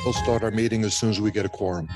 We'll start our meeting as soon as we get a quorum.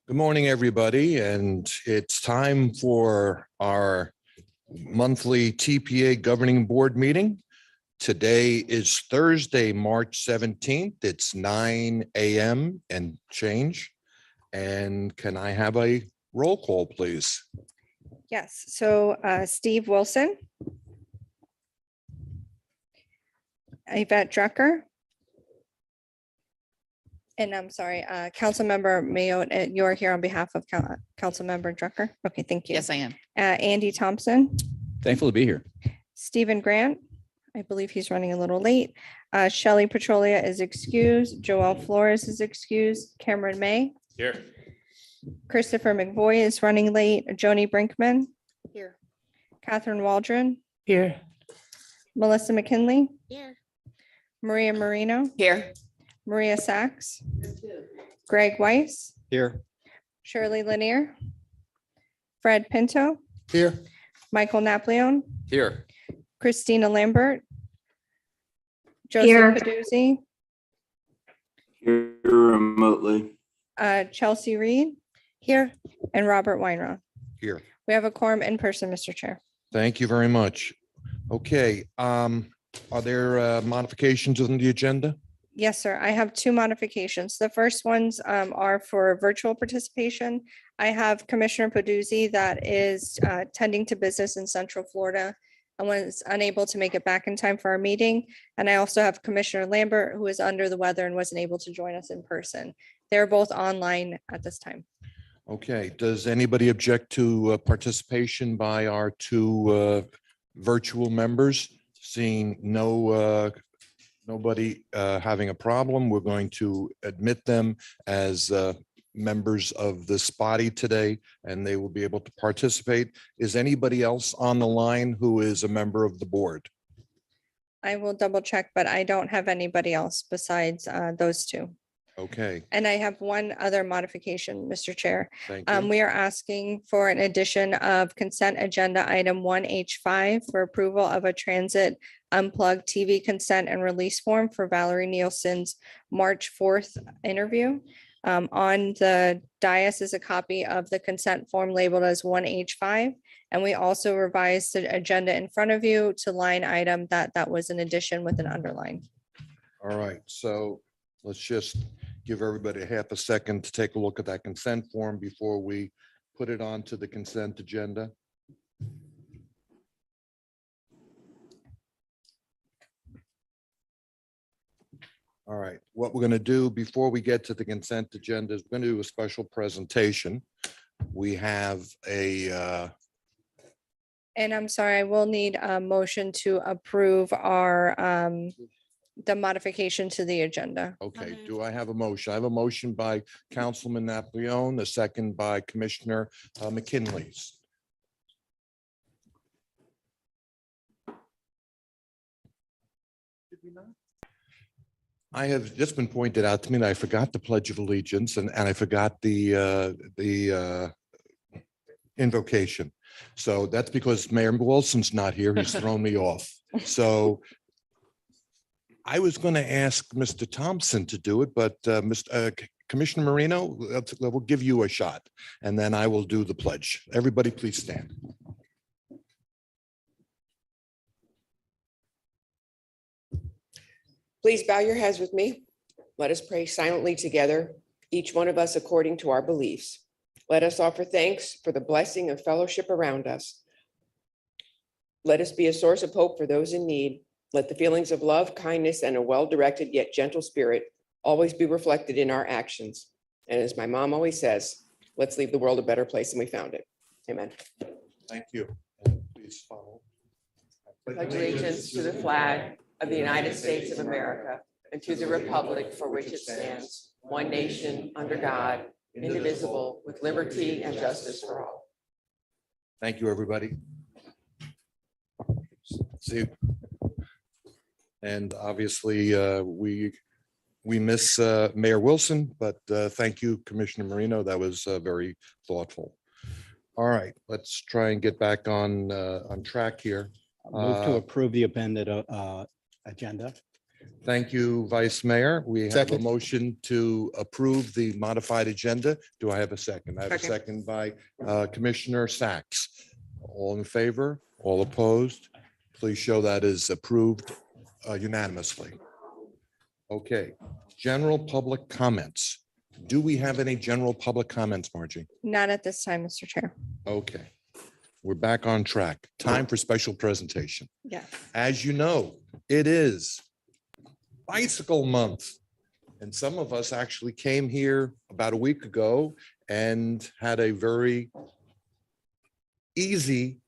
Good morning, everybody, and it's time for our monthly TPA Governing Board meeting. Today is Thursday, March 17th. It's 9 a.m. and change. And can I have a roll call, please? Yes, so Steve Wilson, Yvette Drucker, and I'm sorry, Councilmember Mayo, you're here on behalf of Councilmember Drucker. Okay, thank you. Yes, I am. Andy Thompson, Thankful to be here. Stephen Grant, I believe he's running a little late. Shelley Petrolia is excused. Joel Flores is excused. Cameron May. Here. Christopher McVoy is running late. Joni Brinkman. Here. Catherine Waldron. Here. Melissa McKinley. Here. Maria Marino. Here. Maria Sachs. Greg Weiss. Here. Shirley Lanier. Fred Pinto. Here. Michael Napoleon. Here. Christina Lambert. Here. Joseph Paduzzi. Here remotely. Chelsea Reed. Here. And Robert Weinroth. Here. We have a quorum in person, Mr. Chair. Thank you very much. Okay, are there modifications on the agenda? Yes, sir. I have two modifications. The first ones are for virtual participation. I have Commissioner Paduzzi that is tending to business in Central Florida and was unable to make it back in time for our meeting. And I also have Commissioner Lambert, who is under the weather and wasn't able to join us in person. They're both online at this time. Okay, does anybody object to participation by our two virtual members? Seeing nobody having a problem, we're going to admit them as members of this body today, and they will be able to participate. Is anybody else on the line who is a member of the board? I will double check, but I don't have anybody else besides those two. Okay, And I have one other modification, Mr. Chair. thank you. We are asking for an addition of consent agenda item 1H5 for approval of a transit unplugged TV consent and release form for Valerie Nielsen's March 4th interview. On the dais is a copy of the consent form labeled as 1H5. And we also revised the agenda in front of you to line item that was an addition with an underline. All right, so let's just give everybody a half a second to take a look at that consent form before we put it onto the consent agenda. All right, what we're going to do before we get to the consent agenda is we're going to do a special presentation. We have And I'm sorry, I will need a motion to approve our, the modification to the agenda. okay, do I have a motion? I have a motion by Councilman Napoleon, a second by Commissioner McKinley's. Did we not? I have just been pointed out to me that I forgot the Pledge of Allegiance and I forgot the invocation. So that's because Mayor Wilson's not here. He's thrown me off. So I was going to ask Mr. Thompson to do it, but Commissioner Marino, we'll give you a shot and then I will do the pledge. Everybody please stand. Please bow your heads with me. Let us pray silently together, each one of us according to our beliefs. Let us offer thanks for the blessing of fellowship around us. Let us be a source of hope for those in need. Let the feelings of love, kindness, and a well-directed yet gentle spirit always be reflected in our actions. And as my mom always says, let's leave the world a better place than we found it. Amen. Thank you. And please follow. Pledge allegiance to the flag of the United States of America and to the republic for which it stands, one nation, under God, indivisible, with liberty and justice for all. Thank you, everybody. See, and obviously, we miss Mayor Wilson, but thank you, Commissioner Marino. That was very thoughtful. All right, let's try and get back on track here. Move to approve the appended agenda. Thank you, Vice Mayor. We have a Second. motion to approve the modified agenda. Do I have a second? I have a Second. second by Commissioner Sacks. All in favor? All opposed? Please show that is approved unanimously. Okay, general public comments. Do we have any general public comments, Margie? Not at this time, Mr. Chair. Okay, we're back on track. Time for special presentation. Yes. As you know, it is Bicycle Month. And some of us actually came here about a week ago and had a very easy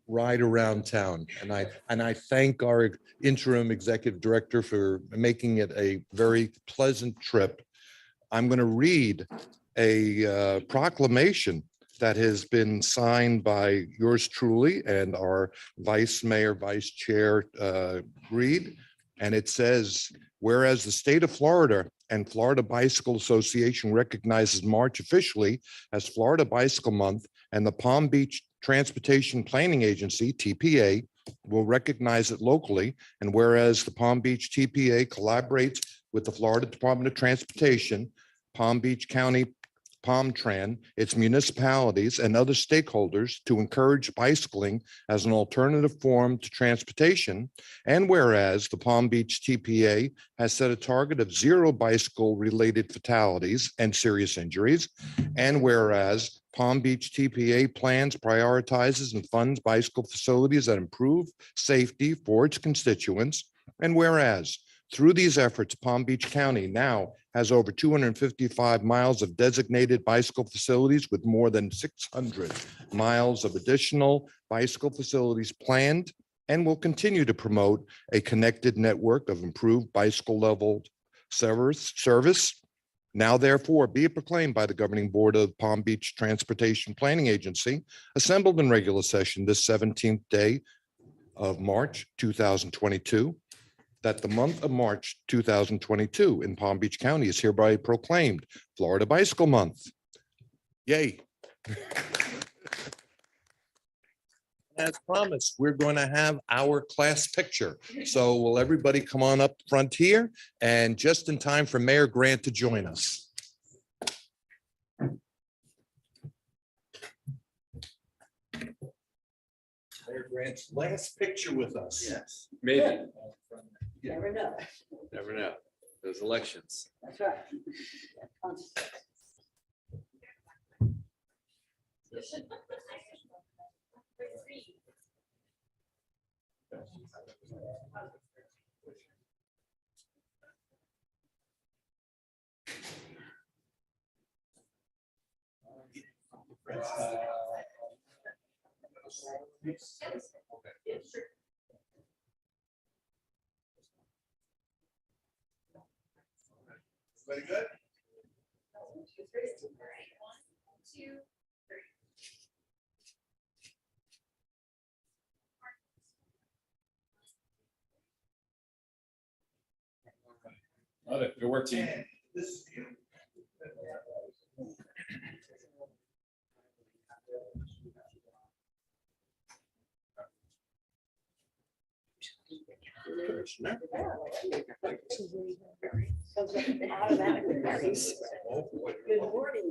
ride around town. And I thank our interim executive director for making it a very pleasant trip. I'm going to read a proclamation that has been signed by yours truly and our vice mayor, vice chair, Reed. And it says, whereas the state of Florida and Florida Bicycle Association recognizes March officially as Florida Bicycle Month, and the Palm Beach Transportation Planning Agency, TPA, will recognize it locally. And whereas the Palm Beach TPA collaborates with the Florida Department of Transportation, Palm Beach County PalmTran, its municipalities, and other stakeholders to encourage bicycling as an alternative form to transportation. And whereas the Palm Beach TPA has set a target of 0 bicycle-related fatalities and serious injuries. And whereas Palm Beach TPA plans, prioritizes, and funds bicycle facilities that improve safety for its constituents. And whereas through these efforts, Palm Beach County now has over 255 miles of designated bicycle facilities with more than 600 miles of additional bicycle facilities planned, and will continue to promote a connected network of improved bicycle level service. Now therefore be it proclaimed by the governing board of Palm Beach Transportation Planning Agency, assembled in regular session this 17th day of March 2022, that the month of March 2022 in Palm Beach County is hereby proclaimed Florida Bicycle Month. Yay. As promised, we're going to have our class picture. So will everybody come on up front here, and just in time for Mayor Grant to join us. Mayor Grant's last picture with us. Yes, maybe. Never know. Never know. Those elections. That's right. Very good. Love it. Good work, team. Good morning.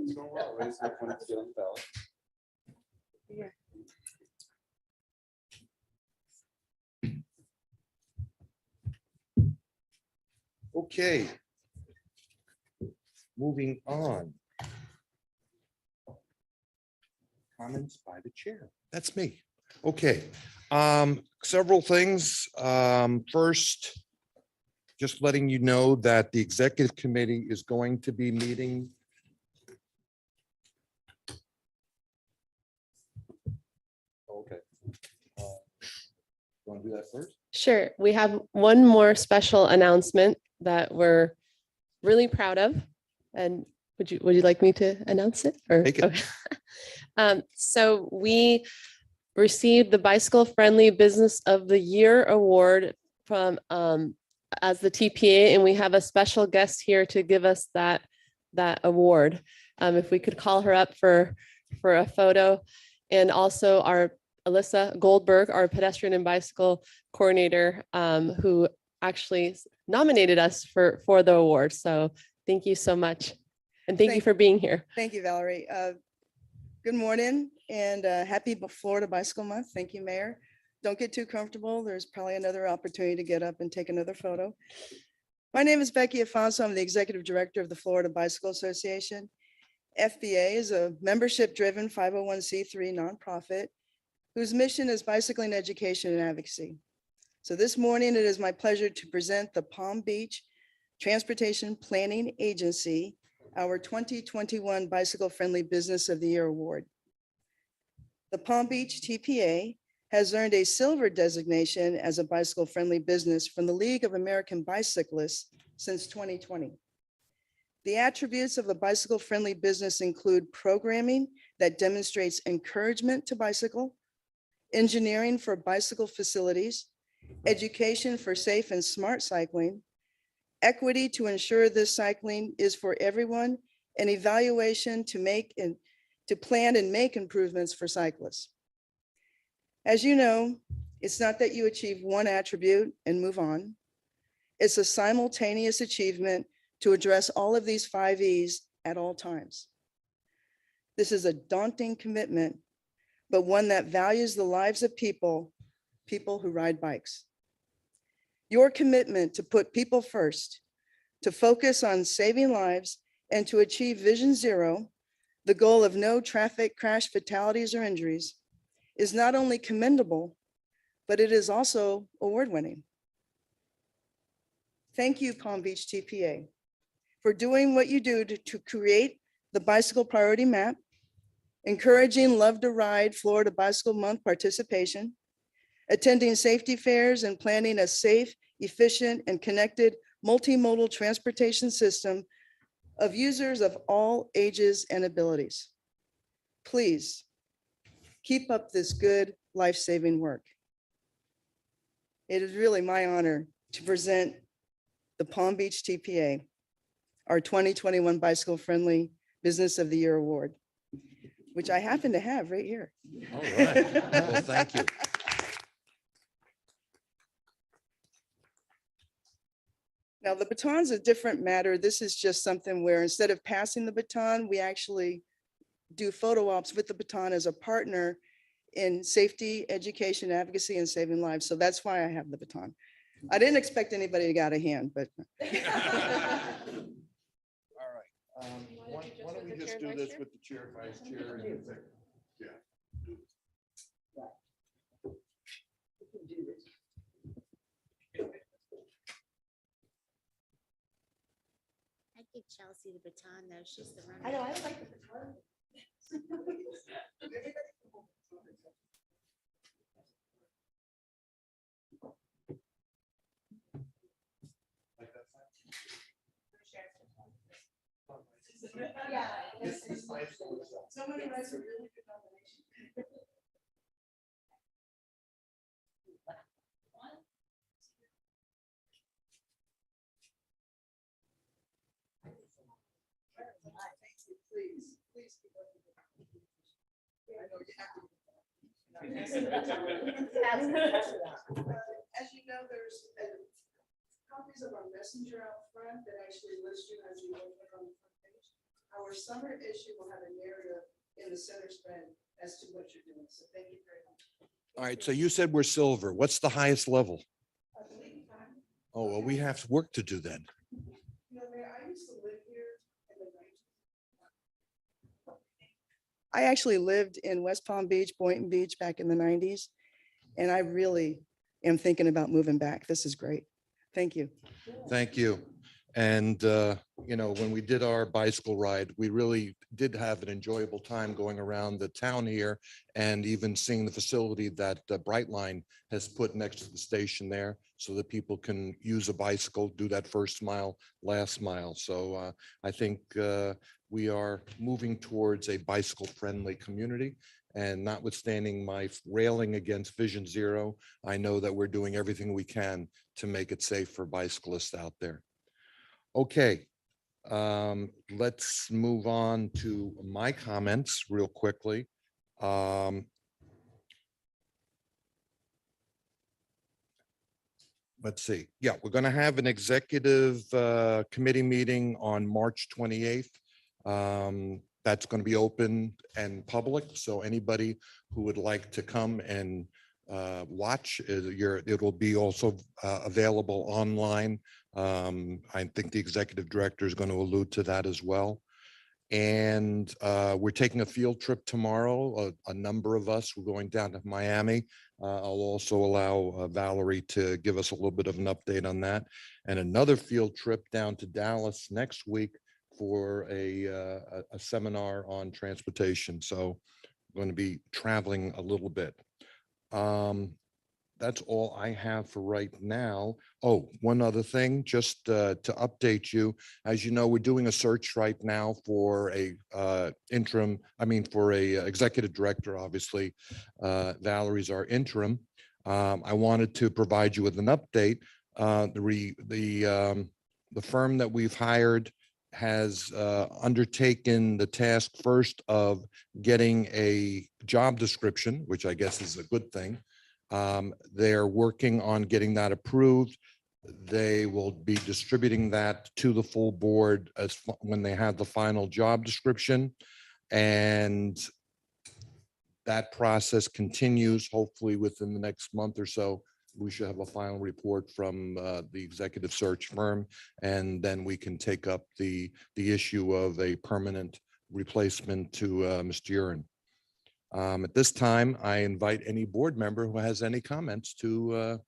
Okay. Moving on. Comments by the chair. That's me. Okay. Several things. First, just letting you know that the executive committee is going to be meeting. Okay. Want to do that first? Sure. We have one more special announcement that we're really proud of. And would you like me to announce it? Or Take it. okay. So we received the Bicycle Friendly Business of the Year Award from as the TPA, and we have a special guest here to give us that award. If we could call her up for a photo, and also our Alyssa Goldberg, our pedestrian and bicycle coordinator, who actually nominated us for the award. So thank you so much. And thank you for being here. Thank you, Valerie. Good morning and happy Florida Bicycle Month. Thank you, Mayor. Don't get too comfortable. There's probably another opportunity to get up and take another photo. My name is Becky Afonso. I'm the Executive Director of the Florida Bicycle Association. FBA is a membership-driven 501c3 nonprofit whose mission is bicycling education and advocacy. So this morning, it is my pleasure to present the Palm Beach Transportation Planning Agency our 2021 Bicycle Friendly Business of the Year Award. The Palm Beach TPA has earned a silver designation as a bicycle friendly business from the League of American Bicyclists since 2020. The attributes of a bicycle friendly business include programming that demonstrates encouragement to bicycle, engineering for bicycle facilities, education for safe and smart cycling, equity to ensure this cycling is for everyone, and evaluation to plan and make improvements for cyclists. As you know, it's not that you achieve one attribute and move on. It's a simultaneous achievement to address all of these 5 E's at all times. This is a daunting commitment, but one that values the lives of people who ride bikes. Your commitment to put people first, to focus on saving lives, and to achieve Vision Zero, the goal of no traffic crash fatalities or injuries, is not only commendable, but it is also award-winning. Thank you, Palm Beach TPA, for doing what you do to create the Bicycle Priority Map, encouraging Love to Ride Florida Bicycle Month participation, attending safety fairs, and planning a safe, efficient, and connected multimodal transportation system of users of all ages and abilities. Please keep up this good life-saving work. It is really my honor to present the Palm Beach TPA, our 2021 Bicycle Friendly Business of the Year Award, which I happen to have right here. All right. Well, thank you. Now, the baton's a different matter. This is just something where instead of passing the baton, we actually do photo ops with the baton as a partner in safety, education, advocacy, and saving lives. So that's why I have the baton. I didn't expect anybody to get out of hand, but All right. Why don't we just do this with the chair, vice chair? and the sec- Yeah. I'd give Chelsea the baton though. She's the runner. I know, I like the baton. Somebody writes a really good nomination. Please, please. keep up with it. I know you have to. As you know, there's copies of our messenger out front that actually list you as you open on the front page. Our summer issue will have a narrative in the center spread as to what you're doing. So thank you very much. All right, so you said we're silver. What's the highest level? I believe I'm- Oh, well, we have work to do then. You know, Mayor, I used to live here in the 90s. I actually lived in West Palm Beach, Boynton Beach back in the 90s. And I really am thinking about moving back. This is great. Thank you. Thank you. And, you know, when we did our bicycle ride, we really did have an enjoyable time going around the town here and even seeing the facility that Brightline has put next to the station there so that people can use a bicycle, do that first mile, last mile. So I think we are moving towards a bicycle friendly community. And notwithstanding my railing against Vision Zero, I know that we're doing everything we can to make it safe for bicyclists out there. Okay, let's move on to my comments real quickly. Let's see. Yeah, we're going to have an executive committee meeting on March 28th. That's going to be open and public. So anybody who would like to come and watch, it will be also available online. I think the executive director is going to allude to that as well. And we're taking a field trip tomorrow. A number of us, we're going down to Miami. I'll also allow Valerie to give us a little bit of an update on that. And another field trip down to Dallas next week for a seminar on transportation. So I'm going to be traveling a little bit. That's all I have for right now. Oh, one other thing, just to update you, as you know, we're doing a search right now for a for a executive director, obviously. Valerie's our interim. I wanted to provide you with an update. The firm that we've hired has undertaken the task first of getting a job description, which I guess is a good thing. They're working on getting that approved. They will be distributing that to the full board when they have the final job description. And that process continues. Hopefully within the next month or so, we should have a final report from the executive search firm. And then we can take up the issue of a permanent replacement to Mr. Urin. At this time, I invite any board member who has any comments to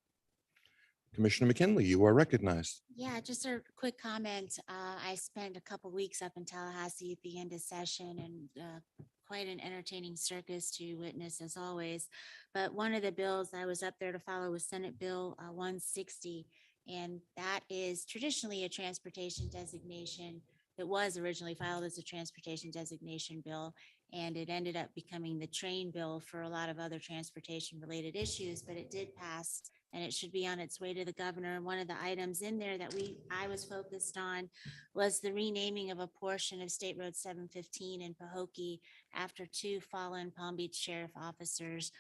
Commissioner McKinley. You are recognized. Yeah, just a quick comment. I spent a couple weeks up in Tallahassee at the end of session and quite an entertaining circus to witness as always. But one of the bills I was up there to follow was Senate Bill 160. And that is traditionally a transportation designation that was originally filed as a transportation designation bill. And it ended up becoming the train bill for a lot of other transportation related issues, but it did pass and it should be on its way to the governor. And one of the items in there that I was focused on was the renaming of a portion of State Road 715 in Pahokee after two fallen Palm Beach Sheriff officers,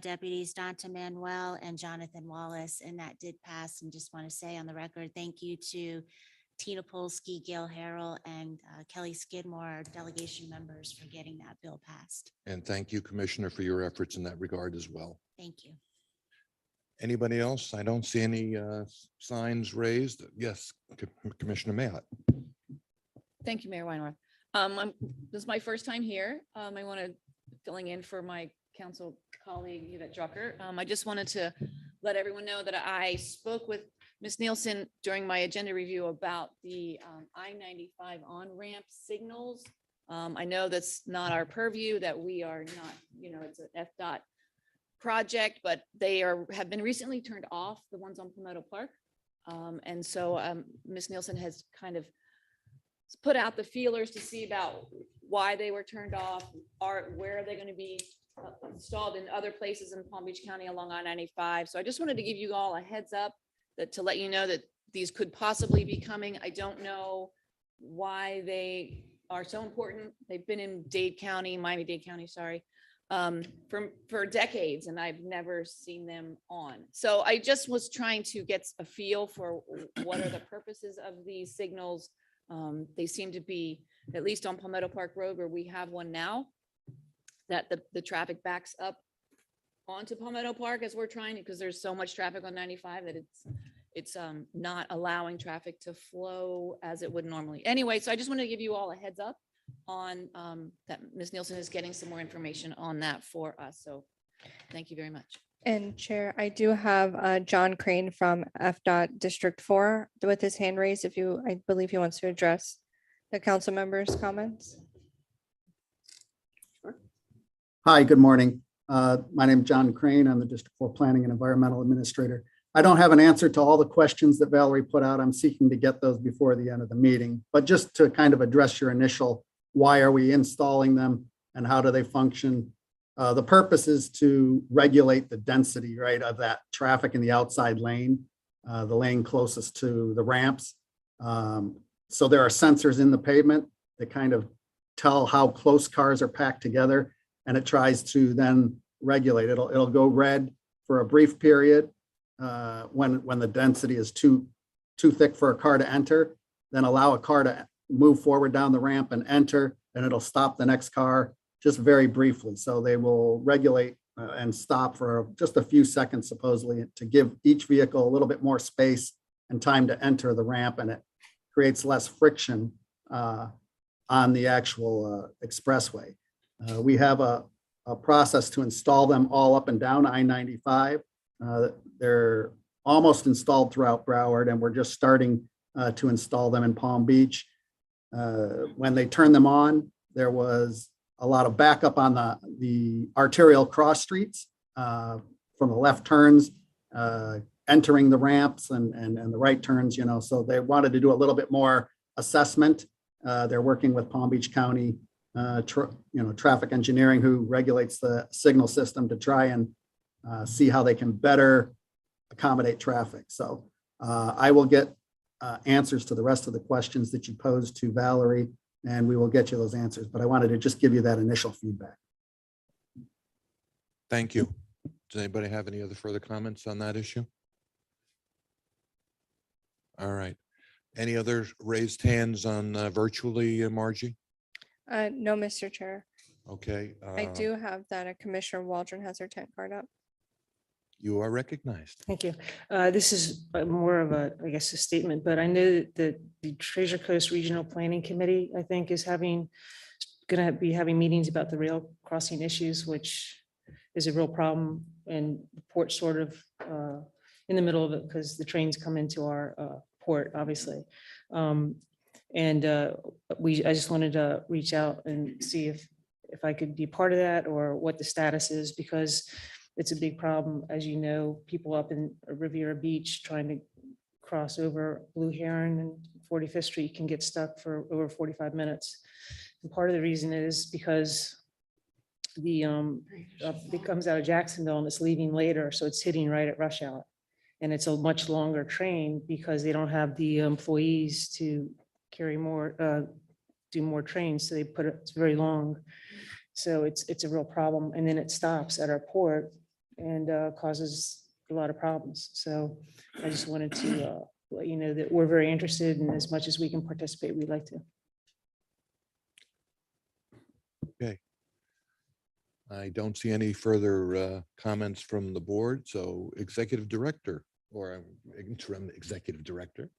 Deputies Donta Manuel and Jonathan Wallace. And that did pass. And just want to say on the record, thank you to Tina Polsky, Gail Harrell, and Kelly Skidmore, our delegation members, for getting that bill passed. And thank you, Commissioner, for your efforts in that regard as well. Thank you. Anybody else? I don't see any signs raised. Yes, Commissioner Mayotte. Thank you, Mayor Weinroth. This is my first time here. I want to filling in for my council colleague Yvette Drucker. I just wanted to let everyone know that I spoke with Ms. Nielsen during my agenda review about the I-95 on-ramp signals. I know that's not our purview, that we are not, it's an FDOT project, but they have been recently turned off, the ones on Palmetto Park. And so Ms. Nielsen has kind of put out the feelers to see about why they were turned off, where are they going to be installed in other places in Palm Beach County along I-95. So I just wanted to give you all a heads up to let you know that these could possibly be coming. I don't know why they are so important. They've been in Miami-Dade County, sorry, for decades, and I've never seen them on. So I just was trying to get a feel for what are the purposes of these signals. They seem to be, at least on Palmetto Park Road, where we have one now, that the traffic backs up onto Palmetto Park as we're trying, because there's so much traffic on 95 that it's not allowing traffic to flow as it would normally. Anyway, so I just wanted to give you all a heads up on that Ms. Nielsen is getting some more information on that for us. So thank you very much. And Chair, I do have John Crane from FDOT District 4 with his hand raised. I believe he wants to address the council members' comments. Hi, good morning. My name is John Crane. I'm the District 4 Planning and Environmental Administrator. I don't have an answer to all the questions that Valerie put out. I'm seeking to get those before the end of the meeting. But just to kind of address your initial, why are we installing them and how do they function? The purpose is to regulate the density, right, of that traffic in the outside lane, the lane closest to the ramps. So there are sensors in the pavement that kind of tell how close cars are packed together, and it tries to then regulate. It'll go red for a brief period when the density is too thick for a car to enter, then allow a car to move forward down the ramp and enter, and it'll stop the next car just very briefly. So they will regulate and stop for just a few seconds, supposedly, to give each vehicle a little bit more space and time to enter the ramp, and it creates less friction on the actual expressway. We have a process to install them all up and down I-95. They're almost installed throughout Broward, and we're just starting to install them in Palm Beach. When they turned them on, there was a lot of backup on the arterial cross streets from the left turns, entering the ramps and the right turns, so they wanted to do a little bit more assessment. They're working with Palm Beach County traffic engineering, who regulates the signal system, to try and see how they can better accommodate traffic. So I will get answers to the rest of the questions that you posed to Valerie, and we will get you those answers. But I wanted to just give you that initial feedback. Thank you. Does anybody have any other further comments on that issue? All right. Any other raised hands on virtually, Margie? No, Mr. Chair. Okay. I do have that Commissioner Waldron has her tent card up. You are recognized. Thank you. This is more of a, I guess, a statement, but I know that the Treasure Coast Regional Planning Committee, I think, is going to be having meetings about the rail crossing issues, which is a real problem, and the port sort of in the middle of it, because the trains come into our port, obviously. I just wanted to reach out and see if I could be part of that, or what the status is, because it's a big problem. As you know, people up in Riviera Beach trying to cross over Blue Heron and 45th Street can get stuck for over 45 minutes. And part of the reason is because it comes out of Jacksonville and it's leaving later, so it's hitting right at rush hour. And it's a much longer train because they don't have the employees to carry more, do more trains. So it's very long. So it's a real problem. And then it stops at our port and causes a lot of problems. So I just wanted to let you know that we're very interested, and as much as we can participate, we'd like to. Okay. I don't see any further comments from the board, so Executive Director or Interim Executive Director.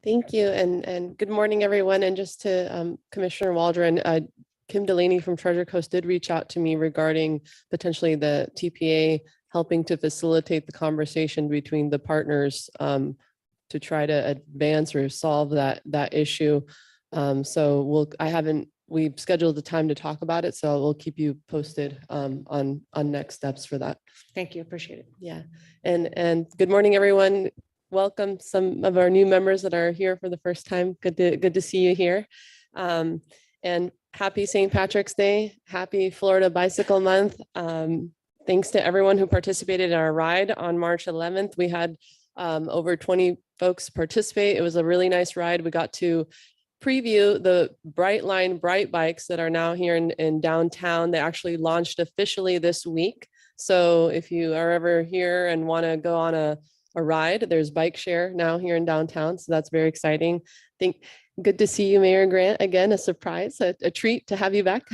Thank you, and good morning, everyone. And just to Commissioner Waldron, Kim Delaney from Treasure Coast did reach out to me regarding potentially the TPA helping to facilitate the conversation between the partners to try to advance or solve that issue. So we've scheduled the time to talk about it, so we'll keep you posted on next steps for that. Thank you, appreciate it. Yeah, and good morning, everyone. Welcome some of our new members that are here for the first time. Good to see you here. And happy St. Patrick's Day. Happy Florida Bicycle Month. Thanks to everyone who participated in our ride on March 11th. We had over 20 folks participate. It was a really nice ride. We got to preview the Brightline Bright Bikes that are now here in downtown. They actually launched officially this week. So if you are ever here and want to go on a ride, there's bike share now here in downtown. So that's very exciting. Good to see you, Mayor Grant. Again, a surprise, a treat to have you back.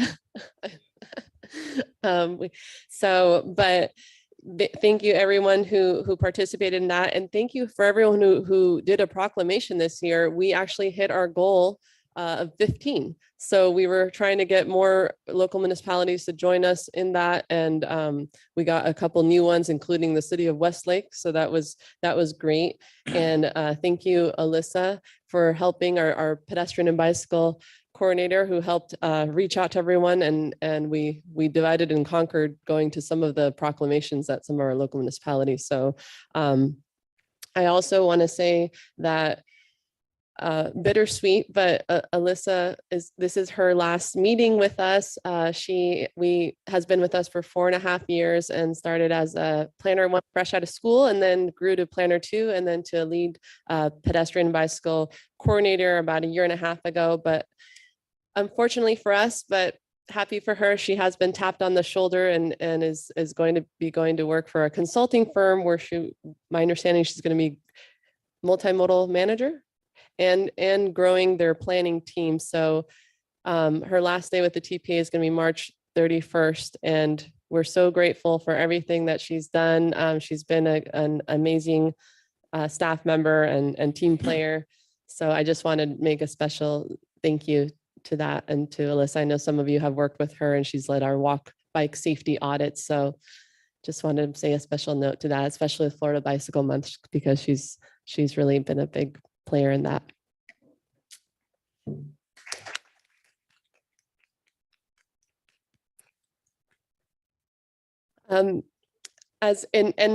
Thank you everyone who participated in that. And thank you for everyone who did a proclamation this year. We actually hit our goal of 15. So we were trying to get more local municipalities to join us in that. And we got a couple new ones, including the city of Westlake. So that was great. And thank you, Alyssa, for helping our pedestrian and bicycle coordinator who helped reach out to everyone. And we divided and conquered going to some of the proclamations at some of our local municipalities. So I also want to say that bittersweet, but Alyssa this is her last meeting with us. She has been with us for 4.5 years and started as a planner one fresh out of school, and then grew to planner 2, and then to lead pedestrian bicycle coordinator about 1.5 years ago. But unfortunately for us, but happy for her, she has been tapped on the shoulder and is going to be going to work for a consulting firm where my understanding, she's going to be multimodal manager and growing their planning team. So her last day with the TPA is going to be March 31st. And we're so grateful for everything that she's done. She's been an amazing staff member and team player. So I just want to make a special thank you to that and to Alyssa. I know some of you have worked with her and she's led our walk bike safety audits. So just wanted to say a special note to that, especially with Florida Bicycle Month, because she's really been a big player in that. And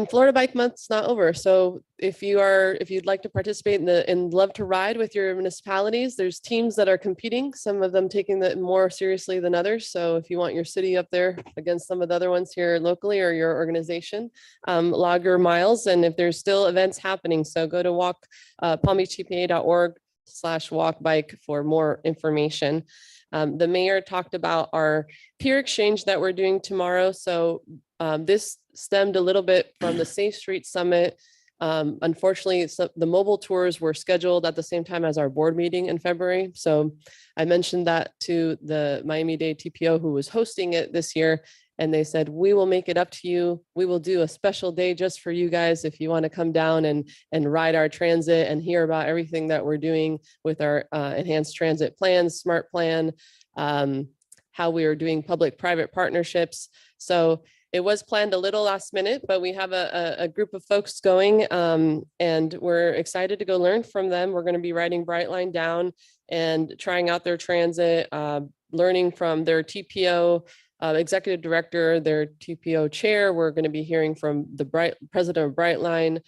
Florida Bike Month's not over. So if you'd like to participate in Love to Ride with your municipalities, there's teams that are competing, some of them taking that more seriously than others. So if you want your city up there against some of the other ones here locally or your organization, log your miles. And if there's still events happening, so go to palmbeachtpa.org/walk-bike for more information. The mayor talked about our peer exchange that we're doing tomorrow. So this stemmed a little bit from the Safe Street Summit. Unfortunately, the mobile tours were scheduled at the same time as our board meeting in February. So I mentioned that to the Miami-Dade TPO who was hosting it this year. And they said, we will make it up to you. We will do a special day just for you guys if you want to come down and ride our transit and hear about everything that we're doing with our enhanced transit plans, smart plan, how we are doing public-private partnerships. So it was planned a little last minute, but we have a group of folks going and we're excited to go learn from them. We're going to be riding Brightline down and trying out their transit, learning from their TPO executive director, their TPO chair. We're going to be hearing from the president of Brightline,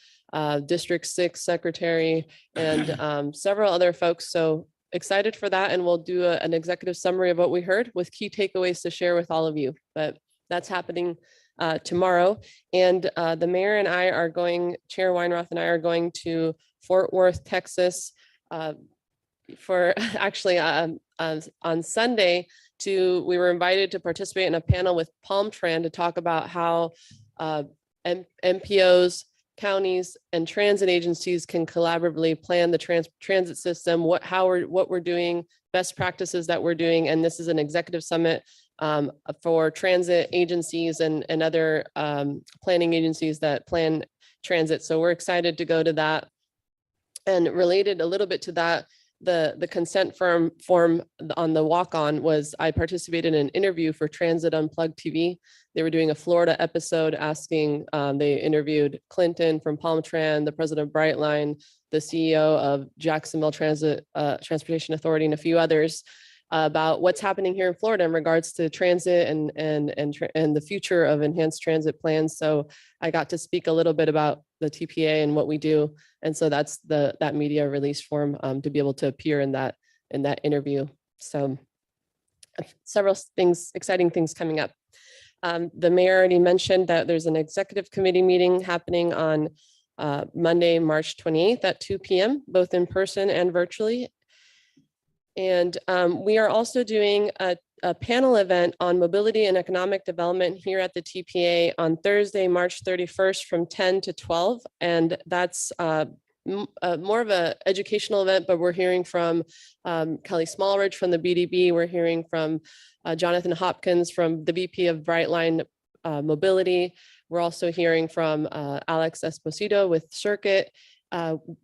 District 6 secretary, and several other folks. So excited for that. And we'll do an executive summary of what we heard with key takeaways to share with all of you. But that's happening tomorrow. And the mayor and I are going, Chair Weinroth and I are going to Fort Worth, Texas for actually on Sunday we were invited to participate in a panel with Palmtran to talk about how MPOs, counties, and transit agencies can collaboratively plan the transit system, what we're doing, best practices that we're doing. And this is an executive summit for transit agencies and other planning agencies that plan transit. So we're excited to go to that. And related a little bit to that, the consent form on the walk-on was I participated in an interview for Transit Unplugged TV. They were doing a Florida episode asking, they interviewed Clinton from Palmtran, the president of Brightline, the CEO of Jacksonville Transportation Authority, and a few others about what's happening here in Florida in regards to transit and the future of enhanced transit plans. So I got to speak a little bit about the TPA and what we do. And so that's that media release form to be able to appear in that interview. So several things, exciting things coming up. The mayor already mentioned that there's an executive committee meeting happening on Monday, March 28th at 2 p.m., both in person and virtually. And we are also doing a panel event on mobility and economic development here at the TPA on Thursday, March 31st from 10 to 12. And that's more of an educational event, but we're hearing from Kelly Smallridge from the BDB. We're hearing from Jonathan Hopkins from the VP of Brightline Mobility. We're also hearing from Alex Esposito with Circuit,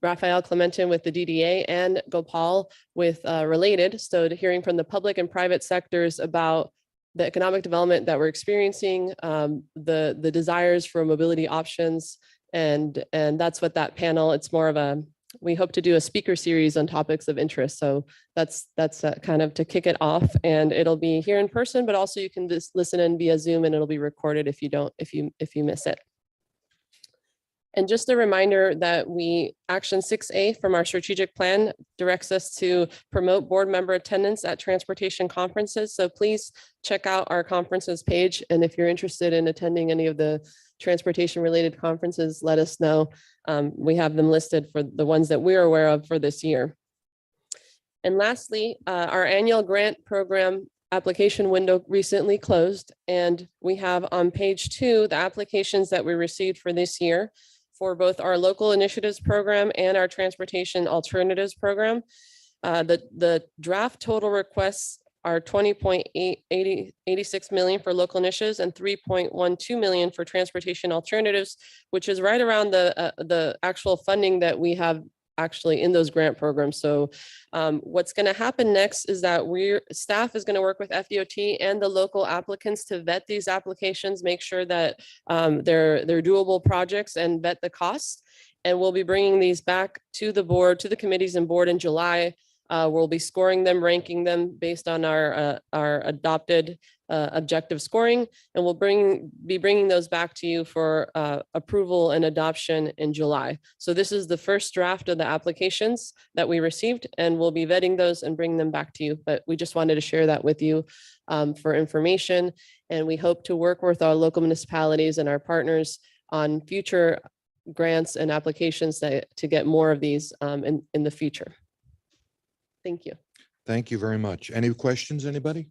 Rafael Clementin with the DDA, and Gopal with Related. So hearing from the public and private sectors about the economic development that we're experiencing, the desires for mobility options, and that's what that panel, it's more of a, we hope to do a speaker series on topics of interest. So that's kind of to kick it off, and it'll be here in person, but also you can just listen in via Zoom, and it'll be recorded if you miss it. And just a reminder that Action 6A from our strategic plan directs us to promote board member attendance at transportation conferences. So please check out our conferences page. And if you're interested in attending any of the transportation related conferences, let us know. We have them listed for the ones that we're aware of for this year. And lastly, our annual grant program application window recently closed. And we have on page 2, the applications that we received for this year for both our local initiatives program and our transportation alternatives program. The draft total requests are 20.86 million for local initiatives and 3.12 million for transportation alternatives, which is right around the actual funding that we have actually in those grant programs. So what's going to happen next is that staff is going to work with FDOT and the local applicants to vet these applications, make sure that they're doable projects, and vet the costs. And we'll be bringing these back to the board, to the committees and board in July. We'll be scoring them, ranking them based on our adopted objective scoring, and we'll be bringing those back to you for approval and adoption in July. So this is the first draft of the applications that we received, and we'll be vetting those and bringing them back to you. But we just wanted to share that with you for information, and we hope to work with our local municipalities and our partners on future grants and applications to get more of these in the future. Thank you. Thank you very much. Any questions, anybody?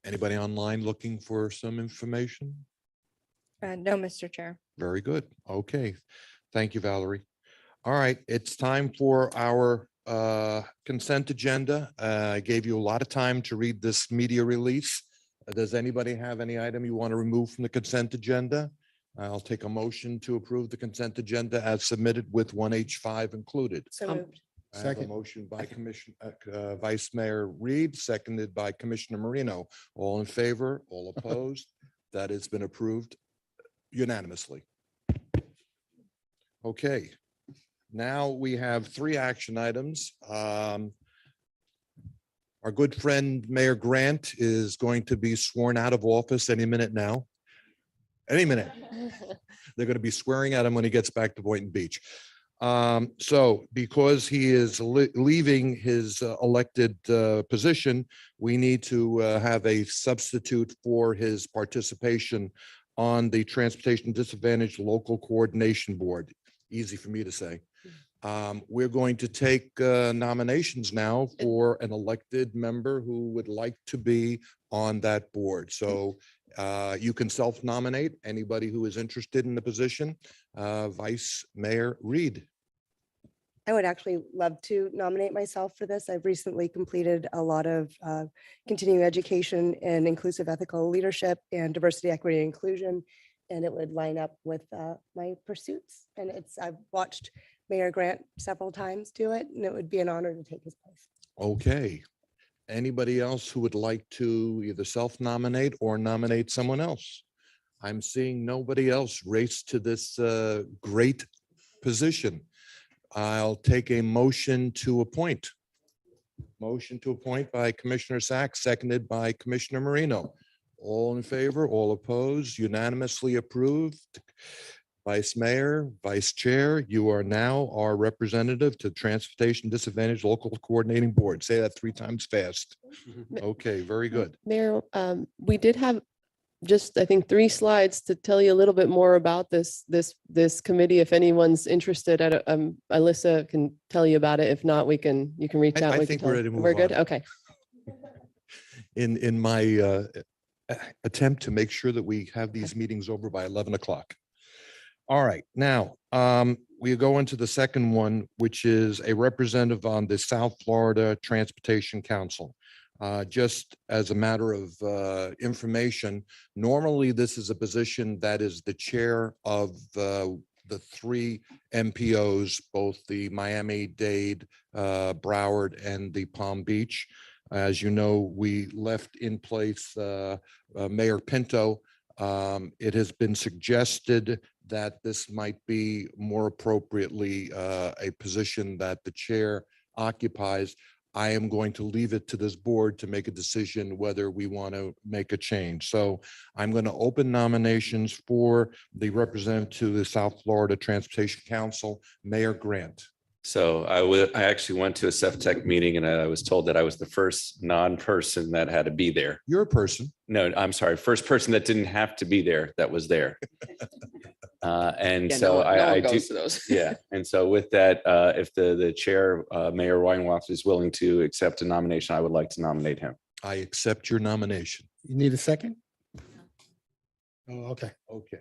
Anybody online looking for some information? No, Mr. Chair. Very good. Okay. Thank you, Valerie. All right, it's time for our consent agenda. I gave you a lot of time to read this media release. Does anybody have any item you want to remove from the consent agenda? I'll take a motion to approve the consent agenda as submitted with 1H5 included. So moved. I have a motion by Vice Mayor Reed, seconded by Commissioner Marino. All in favor, all opposed? That has been approved unanimously. Okay, now we have 3 action items. Our good friend Mayor Grant is going to be sworn out of office any minute now. Any minute. They're going to be swearing at him when he gets back to Boynton Beach. So because he is leaving his elected position, we need to have a substitute for his participation on the Transportation Disadvantaged Local Coordination Board. Easy for me to say. We're going to take nominations now for an elected member who would like to be on that board. So you can self-nominate anybody who is interested in the position. Vice Mayor Reed. I would actually love to nominate myself for this. I've recently completed a lot of continuing education in inclusive ethical leadership and diversity, equity, and inclusion. And it would line up with my pursuits. And I've watched Mayor Grant several times do it, and it would be an honor to take his place. Okay. Anybody else who would like to either self-nominate or nominate someone else? I'm seeing nobody else race to this great position. I'll take a motion to appoint. Motion to appoint by Commissioner Sacks, seconded by Commissioner Marino. All in favor, all opposed, unanimously approved. Vice Mayor, Vice Chair, you are now our representative to Transportation Disadvantaged Local Coordinating Board. Say that 3 times fast. Okay, very good. Mayor, we did have just, I think, 3 slides to tell you a little bit more about this committee. If anyone's interested, Alyssa can tell you about it. If not, you can reach out. I We can think tell we're you. ready to move We're good? on. Okay. In my attempt to make sure that we have these meetings over by 11 o'clock. All right, now we go into the second one, which is a representative on the South Florida Transportation Council. Just as a matter of information, normally this is a position that is the chair of the 3 MPOs, both the Miami-Dade, Broward, and the Palm Beach. As you know, we left in place Mayor Pinto. It has been suggested that this might be more appropriately a position that the chair occupies. I am going to leave it to this board to make a decision whether we want to make a change. So I'm going to open nominations for the representative to the South Florida Transportation Council, Mayor Grant. So I actually went to a CEFTEC meeting and I was told that I was the first non-person that had to be there. You're a person. No, I'm sorry, first person that didn't have to be there that was there. And Yeah, so no one I do. goes to those. Yeah, and so with that, if the chair, Mayor Weinroth, is willing to accept a nomination, I would like to nominate him. I accept your nomination. You need a second? Oh, okay. Okay.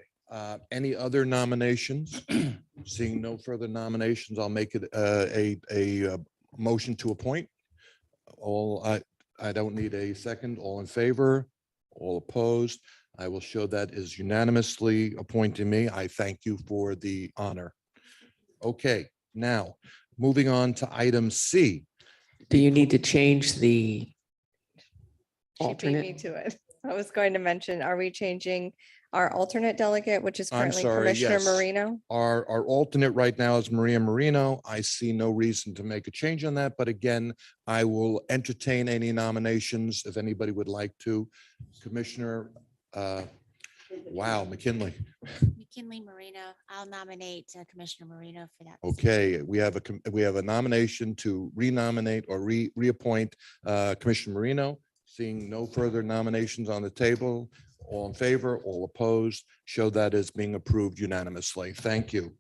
Any other nominations? Seeing no further nominations, I'll make it a motion to appoint. I don't need a second. All in favor? All opposed? I will show that is unanimously appointing me. I thank you for the honor. Okay, now moving on to item C. Do you need to change the She beat me alternate? to it. I was going to mention, are we changing our alternate delegate, which is I'm currently sorry, Commissioner yes. Marino? Our alternate right now is Maria Marino. I see no reason to make a change on that, but again, I will entertain any nominations if anybody would like to. Commissioner, wow, McKinley. McKinley Marino, I'll nominate Commissioner Marino for that. Okay, we have a nomination to renominate or reappoint Commissioner Marino. Seeing no further nominations on the table, all in favor, all opposed, show that as being approved unanimously. Thank you.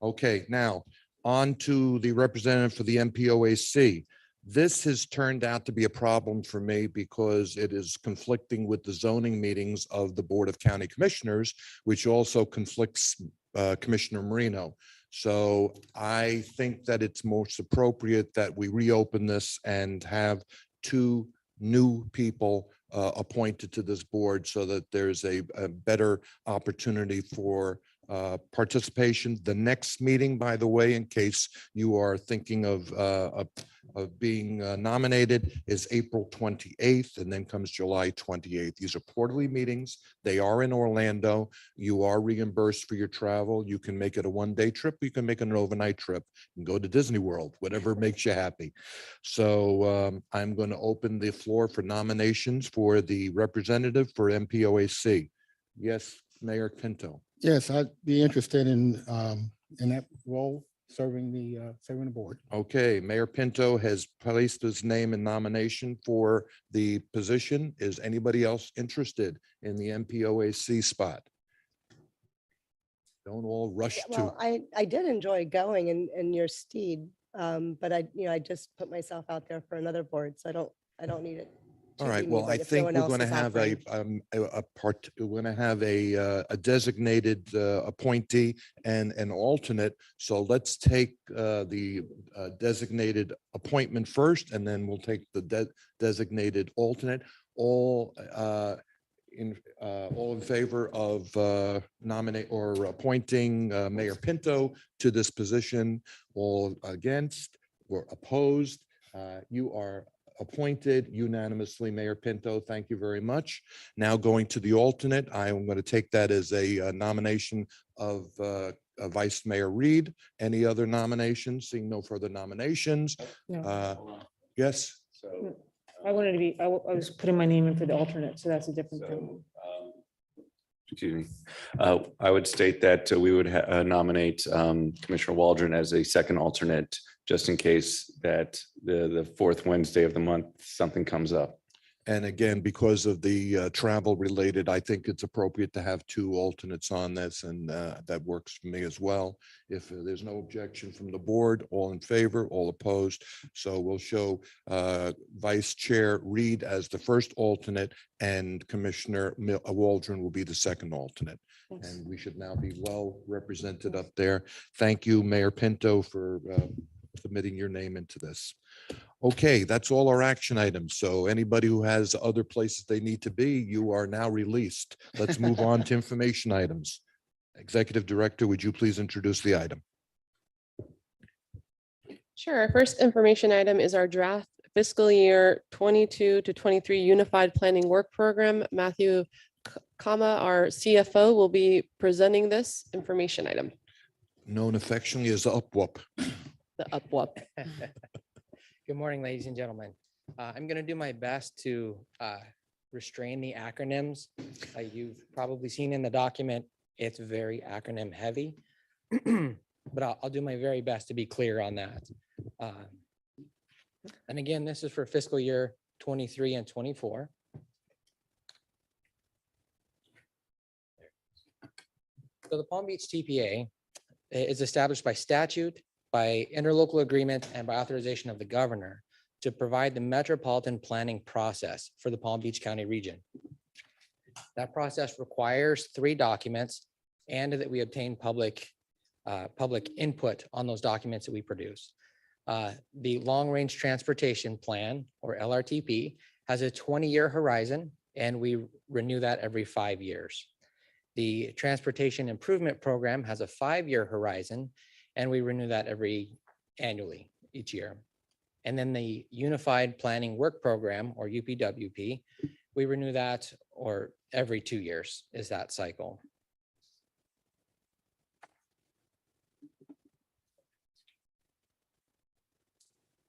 Okay, now on to the representative for the MPOAC. This has turned out to be a problem for me because it is conflicting with the zoning meetings of the Board of County Commissioners, which also conflicts Commissioner Marino. So I think that it's most appropriate that we reopen this and have 2 new people appointed to this board so that there's a better opportunity for participation. The next meeting, by the way, in case you are thinking of being nominated, is April 28th, and then comes July 28th. These are quarterly meetings. They are in Orlando. You are reimbursed for your travel. You can make it a one-day trip. You can make it an overnight trip and go to Disney World, whatever makes you happy. So I'm going to open the floor for nominations for the representative for MPOAC. Yes, Mayor Pinto. Yes, I'd be interested in that role, serving the board. Okay, Mayor Pinto has placed his name in nomination for the position. Is anybody else interested in the MPOAC spot? Don't all rush to. Well, I did enjoy going in your steed, but I just put myself out there for another board, so I don't need it All right, me, well, but I if no think one we're else going to is have offering- we're going to have a designated appointee and an alternate. So let's take the designated appointment first, and then we'll take the designated alternate. All in favor of nominate or appointing Mayor Pinto to this position? All against or opposed? You are appointed unanimously, Mayor Pinto. Thank you very much. Now going to the alternate, I'm going to take that as a nomination of Vice Mayor Reed. Any other nominations? Seeing no further nominations. No. Yes, So, I wanted to be, I was putting my name in for the alternate, so that's a different thing. so, excuse me. I would state that we would nominate Commissioner Waldron as a second alternate, just in case that the fourth Wednesday of the month, something comes up. and again, because of the travel related, I think it's appropriate to have two alternates on this, and that works for me as well. If there's no objection from the board, all in favor, all opposed. So we'll show Vice Chair Reed as the first alternate, and Commissioner Waldron will be the second alternate. And we should now be well represented up there. Thank you, Mayor Pinto, for submitting your name into this. Okay, that's all our action items. So anybody who has other places they need to be, you are now released. Let's move on to information items. Executive Director, would you please introduce the item? Sure. Our first information item is our draft fiscal year 22 to 23 Unified Planning Work Program. Matthew Kama, our CFO, will be presenting this information item. Known affectionately as UPWUP. The UPWUP. Good morning, ladies and gentlemen. I'm going to do my best to restrain the acronyms. You've probably seen in the document, it's very acronym heavy, but I'll do my very best to be clear on that. And again, this is for fiscal year 23 and 24. So the Palm Beach TPA is established by statute, by interlocal agreement, and by authorization of the governor to provide the metropolitan planning process for the Palm Beach County region. That process requires 3 documents and that we obtain public input on those documents that we produce. The Long Range Transportation Plan, or LRTP, has a 20-year horizon, and we renew that every 5 years. The Transportation Improvement Program has a 5-year horizon, and we renew that annually each year. And then the Unified Planning Work Program, or UPWP, we renew that or every 2 years is that cycle.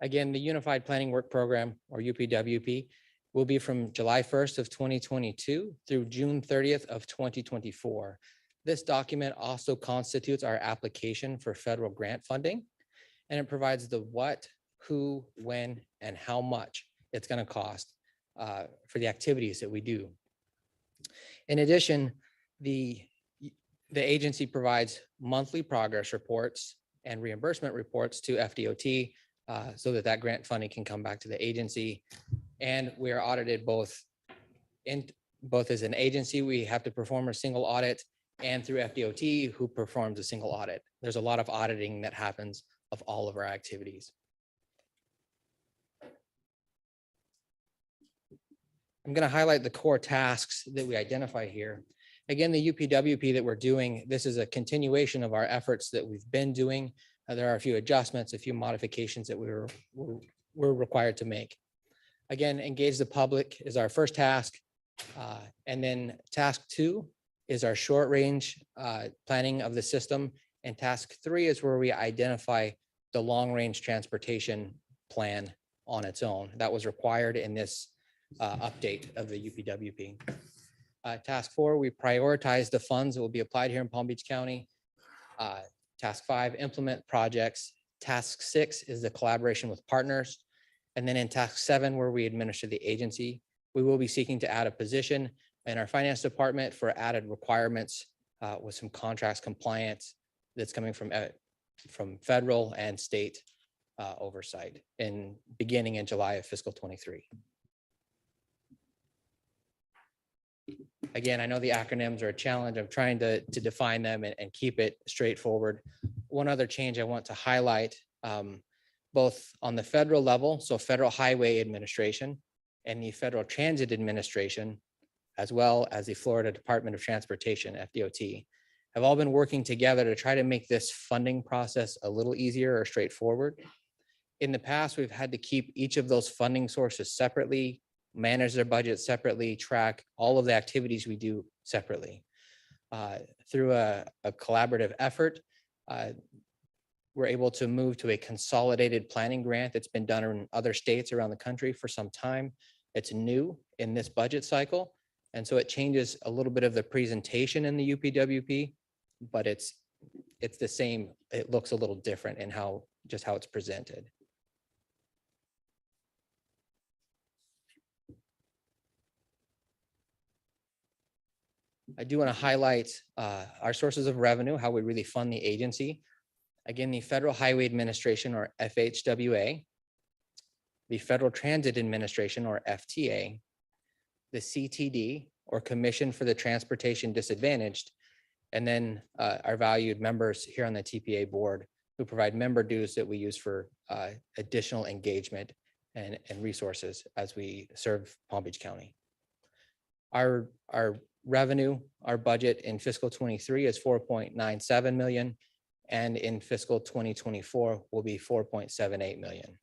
Again, the Unified Planning Work Program, or UPWP, will be from July 1st of 2022 through June 30th of 2024. This document also constitutes our application for federal grant funding, and it provides the what, who, when, and how much it's going to cost for the activities that we do. In addition, the agency provides monthly progress reports and reimbursement reports to FDOT so that grant funding can come back to the agency. And we are audited both as an agency, we have to perform a single audit, and through FDOT, who performs a single audit. There's a lot of auditing that happens of all of our activities. I'm going to highlight the core tasks that we identify here. Again, the UPWP that we're doing, this is a continuation of our efforts that we've been doing. There are a few adjustments, a few modifications that we're required to make. Again, engage the public is our first task. And then task 2 is our short range planning of the system. And task 3 is where we identify the long range transportation plan on its own. That was required in this update of the UPWP. Task 4, we prioritize the funds that will be applied here in Palm Beach County. Task 5, implement projects. Task 6 is the collaboration with partners. And then in task 7, where we administer the agency, we will be seeking to add a position in our finance department for added requirements with some contracts compliance that's coming from federal and state oversight beginning in July of fiscal 23. Again, I know the acronyms are a challenge. I'm trying to define them and keep it straightforward. One other change I want to highlight, both on the federal level, so Federal Highway Administration and the Federal Transit Administration, as well as the Florida Department of Transportation, FDOT, have all been working together to try to make this funding process a little easier or straightforward. In the past, we've had to keep each of those funding sources separately, manage their budget separately, track all of the activities we do separately. Through a collaborative effort, we're able to move to a consolidated planning grant that's been done in other states around the country for some time. It's new in this budget cycle. And so it changes a little bit of the presentation in the UPWP, but it's the same. It looks a little different in just how it's presented. I do want to highlight our sources of revenue, how we really fund the agency. Again, the Federal Highway Administration, or FHWA, the Federal Transit Administration, or FTA, the CTD, or Commission for the Transportation Disadvantaged, and then our valued members here on the TPA board who provide member dues that we use for additional engagement and resources as we serve Palm Beach County. Our revenue, our budget in fiscal 23 is 4.97 million, and in fiscal 2024 will be 4.78 million.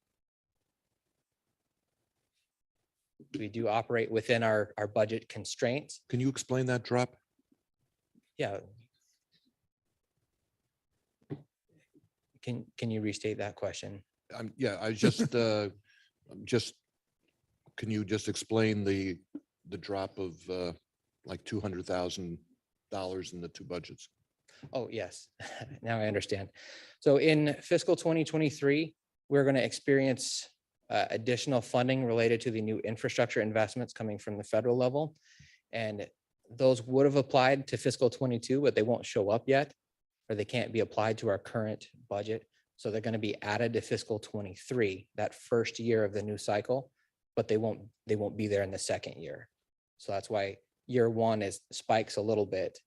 We do operate within our budget constraints. Can you explain that drop? Yeah. Can you restate that question? Yeah, I just, can you just explain the drop of like $200,000 in the two budgets? Oh, yes. Now I understand. So in fiscal 2023, we're going to experience additional funding related to the new infrastructure investments coming from the federal level. And those would have applied to fiscal 22, but they won't show up yet, or they can't be applied to our current budget. So they're going to be added to fiscal 23, that first year of the new cycle, but they won't be there in the second year. So that's why year one spikes a little bit,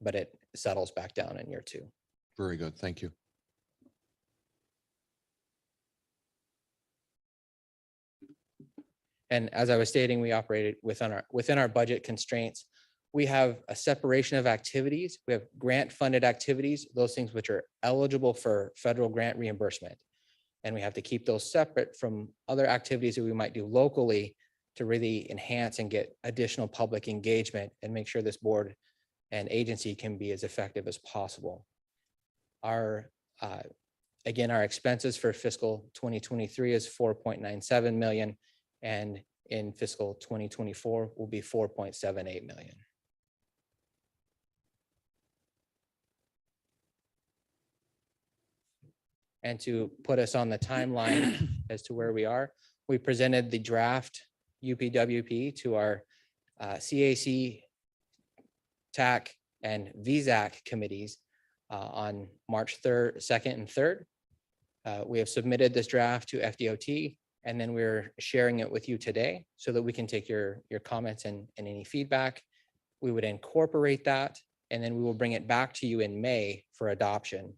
but it settles back down in year two. Very good. Thank you. And as I was stating, we operated within our budget constraints. We have a separation of activities. We have grant funded activities, those things which are eligible for federal grant reimbursement. And we have to keep those separate from other activities that we might do locally to really enhance and get additional public engagement and make sure this board and agency can be as effective as possible. Again, our expenses for fiscal 2023 is 4.97 million. And in fiscal 2024 will be 4.78 million. And to put us on the timeline as to where we are, we presented the draft UPWP to our CAC, TAC, and VZAC committees on March 3rd, 2nd, and 3rd. We have submitted this draft to FDOT, and then we're sharing it with you today so that we can take your comments and any feedback. We would incorporate that, and then we will bring it back to you in May for adoption.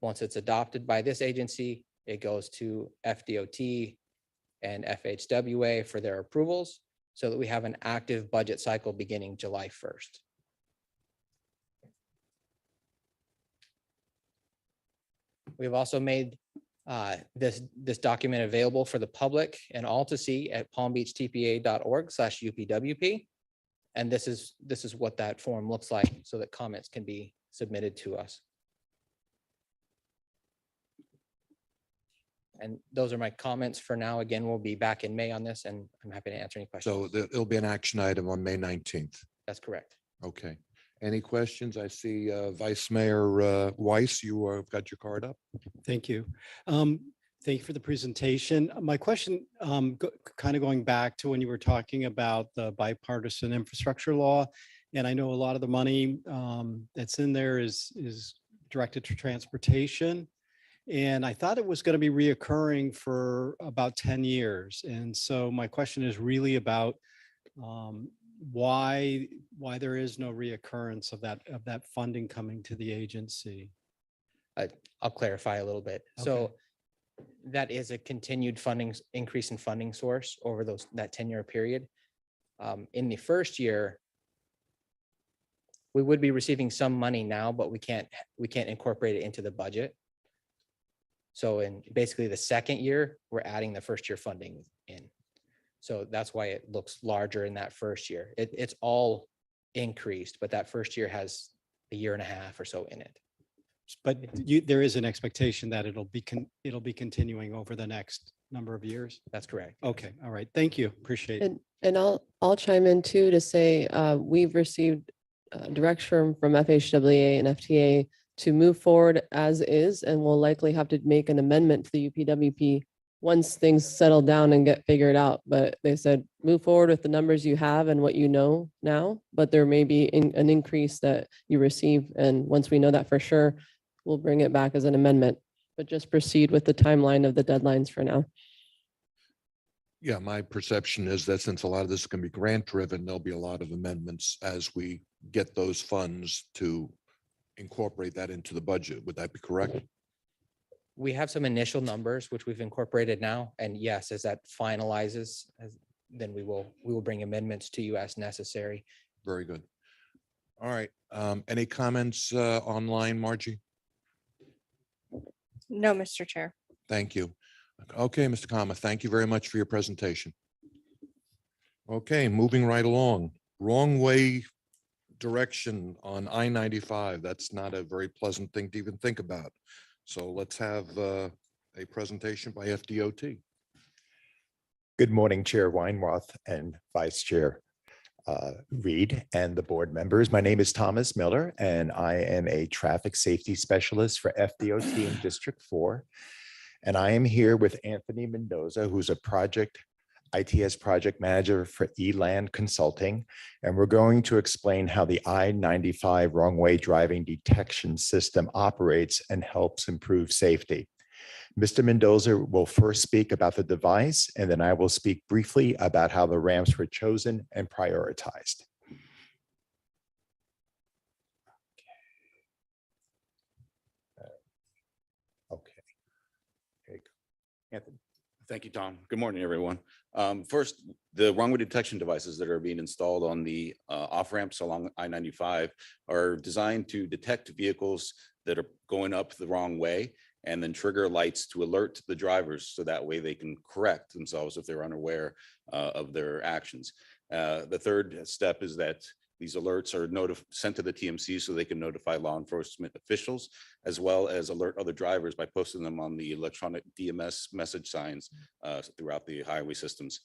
Once it's adopted by this agency, it goes to FDOT and FHWA for their approvals so that we have an active budget cycle beginning July 1st. We've also made this document available for the public and all to see at palmbeachtpa.org/UPWP. And this is what that form looks like so that comments can be submitted to us. And those are my comments for now. Again, we'll be back in May on this, and I'm happy to answer any questions. So it'll be an action item on May 19th. That's correct. Okay. Any questions? I see Vice Mayor Weiss, you have got your card up. Thank you. Thank you for the presentation. My question, kind of going back to when you were talking about the bipartisan infrastructure law, and I know a lot of the money that's in there is directed to transportation. And I thought it was going to be reoccurring for about 10 years. And so my question is really about why why there is no reoccurrence of that funding coming to the agency? I'll clarify a little bit. So that is a continued funding, increase in funding source over that 10-year period. In the first year, we would be receiving some money now, but we can't incorporate it into the budget. So in basically the second year, we're adding the first year funding in. So that's why it looks larger in that first year. It's all increased, but that first year has a year and a half or so in it. But there is an expectation that it'll be continuing over the next number of years. That's correct. Okay, all right. Thank you. Appreciate it. And I'll chime in too to say, we've received direction from FHWA and FTA to move forward as is, and we'll likely have to make an amendment to the UPWP once things settle down and get figured out. But they said, move forward with the numbers you have and what you know now, but there may be an increase that you receive. And once we know that for sure, we'll bring it back as an amendment, but just proceed with the timeline of the deadlines for now. Yeah, my perception is that since a lot of this is going to be grant driven, there'll be a lot of amendments as we get those funds to incorporate that into the budget. Would that be correct? We have some initial numbers, which we've incorporated now. And yes, as that finalizes, then we will bring amendments to you as necessary. Very good. All right. Any comments online, Margie? No, Mr. Chair. Thank you. Okay, Mr. Kama, thank you very much for your presentation. Okay, moving right along. Wrong way direction on I-95. That's not a very pleasant thing to even think about. So let's have a presentation by FDOT. Good morning, Chair Weinroth and Vice Chair Reed and the board members. My name is Thomas Miller, and I am a traffic safety specialist for FDOT in District 4. And I am here with Anthony Mendoza, who's a ITS project manager for Eland Consulting. And we're going to explain how the I-95 wrong way driving detection system operates and helps improve safety. Mr. Mendoza will first speak about the device, and then I will speak briefly about how the ramps were chosen and prioritized. Okay. Here you go. Anthony. Thank you, Tom. Good morning, everyone. First, the wrong way detection devices that are being installed on the off ramps along I-95 are designed to detect vehicles that are going up the wrong way and then trigger lights to alert the drivers so that way they can correct themselves if they're unaware of their actions. The third step is that these alerts are sent to the TMC so they can notify law enforcement officials, as well as alert other drivers by posting them on the electronic DMS message signs throughout the highway systems.